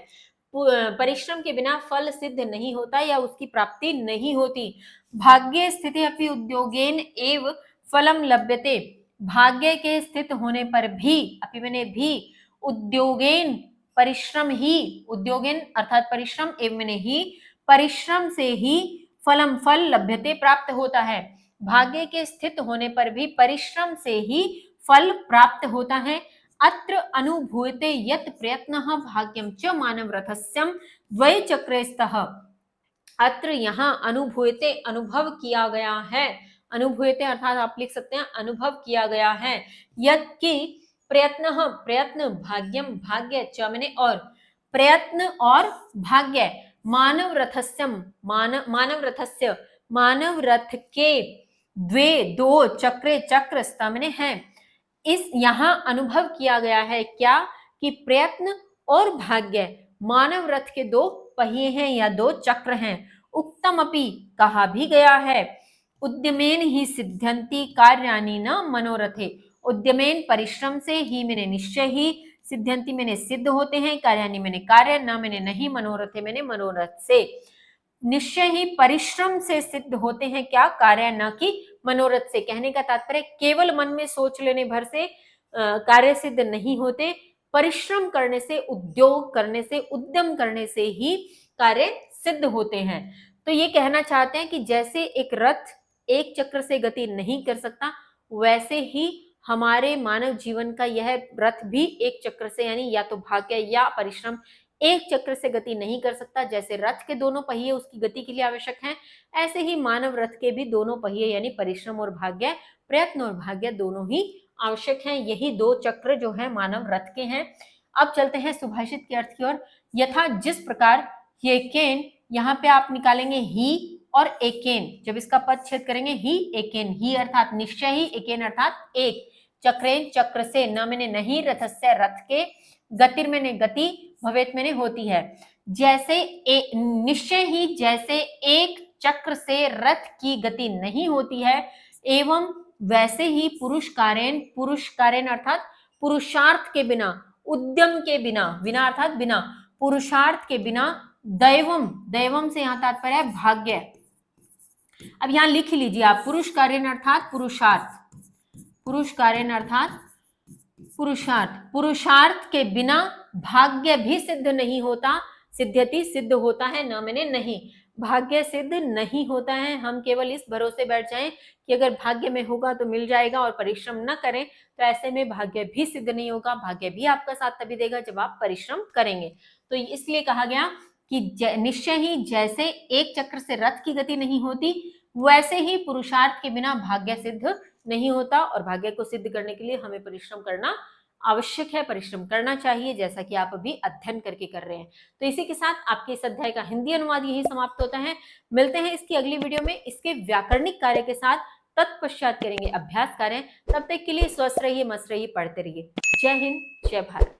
परिश्रम के बिना फल सिद्ध नहीं होता या उसकी प्राप्ति नहीं होती। भाग्ये स्थिति अपि उद्योगेन एव फलम लभ्यते, भाग्य के स्थित होने पर भी, अपि मैंने भी, उद्योगेन परिश्रम ही, उद्योगेन अर्थात परिश्रम, एवं मैंने ही, परिश्रम से ही फलम फल लभ्यते प्राप्त होता है। भाग्य के स्थित होने पर भी परिश्रम से ही फल प्राप्त होता है। अत्र अनुभूयते यत् प्रयत्नः भाग्यं च मानव रथस्यं द्वय चक्रेस्तः, अत्र यहाँ अनुभूयते अनुभव किया गया है, अनुभूयते अर्थात आप लिख सकते हैं अनुभव किया गया है, यत् की प्रयत्न, प्रयत्न, भाग्यम भाग्य, च मैंने और, प्रयत्न और भाग्य, मानव रथस्यम, मानव रथस्य, मानव रथ के, द्वे दो, चक्रे चक्र स्तमने हैं, इस यहाँ अनुभव किया गया है क्या? कि प्रयत्न और भाग्य मानव रथ के दो पहिए हैं या दो चक्र हैं। उक्तम अपि कहा भी गया है, उद्यमेन ही सिद्ध्यन्ति कार्याणि न मनोरथे, उद्यमेन परिश्रम से, ही मैंने निश्चय ही, सिद्ध्यंति मैंने सिद्ध होते हैं, कार्याणि मैंने कार्य, न मैंने नहीं, मनोरथे मैंने मनोरथ से। निश्चय ही परिश्रम से सिद्ध होते हैं क्या? कार्य, न कि मनोरथ से। कहने का तात्पर्य केवल मन में सोच लेने भर से कार्य सिद्ध नहीं होते, परिश्रम करने से, उद्योग करने से, उद्यम करने से ही कार्य सिद्ध होते हैं। तो ये कहना चाहते हैं कि जैसे एक रथ एक चक्र से गति नहीं कर सकता, वैसे ही हमारे मानव जीवन का यह रथ भी एक चक्र से, यानी या तो भाग्य या परिश्रम, एक चक्र से गति नहीं कर सकता। जैसे रथ के दोनों पहिए उसकी गति के लिए आवश्यक हैं, ऐसे ही मानव रथ के भी दोनों पहिए यानी परिश्रम और भाग्य, प्रयत्न और भाग्य दोनों ही आवश्यक हैं। यही दो चक्र जो है मानव रथ के हैं। अब चलते हैं सुभाषित के अर्थ की ओर। यथा जिस प्रकार ये केन, यहाँ पे आप निकालेंगे ही और एकेन, जब इसका पद छेद करेंगे ही एकेन, ही अर्थात निश्चय ही, एकेन अर्थात एक, चक्रेन चक्र से, न मैंने नहीं, रथस्य रथ के, गतिर मैंने गति, भवेत मैंने होती है। जैसे निश्चय ही जैसे एक चक्र से रथ की गति नहीं होती है, एवं वैसे ही पुरुष कार्यन अर्थात पुरुषार्थ के बिना, उद्यम के बिना, बिना अर्थात बिना, पुरुषार्थ के बिना, दैवम से यहां तात्पर्य है भाग्य। अब यहां लिख लीजिए आप, पुरुष कार्यन अर्थात पुरुषार्थ, पुरुष कार्यन अर्थात पुरुषार्थ, पुरुषार्थ के बिना भाग्य भी सिद्ध नहीं होता। सिद्ध्यति सिद्ध होता है, न मैंने नहीं, भाग्य सिद्ध नहीं होता है। हम केवल इस भरोसे बैठ जाएं कि अगर भाग्य में होगा तो मिल जाएगा और परिश्रम न करें तो ऐसे में भाग्य भी सिद्ध नहीं होगा। भाग्य भी आपका साथ तभी देगा जब आप परिश्रम करेंगे। तो इसलिए कहा गया कि निश्चय ही जैसे एक चक्र से रथ की गति नहीं होती, वैसे ही पुरुषार्थ के बिना भाग्य सिद्ध नहीं होता, और भाग्य को सिद्ध करने के लिए हमें परिश्रम करना आवश्यक है, परिश्रम करना चाहिए, जैसा कि आप अभी अध्ययन करके कर रहे हैं। तो इसी के साथ आपके इस अध्याय का हिंदी अनुवाद यही समाप्त होता है। मिलते हैं इसकी अगली वीडियो में इसके व्याकरणिक कार्य के साथ, तत्पश्चात करेंगे अभ्यास कार्य। तब तक के लिए स्वस्थ रहिए, मस्त रहिए, पढ़ते रहिए। जय हिंद, जय भारत।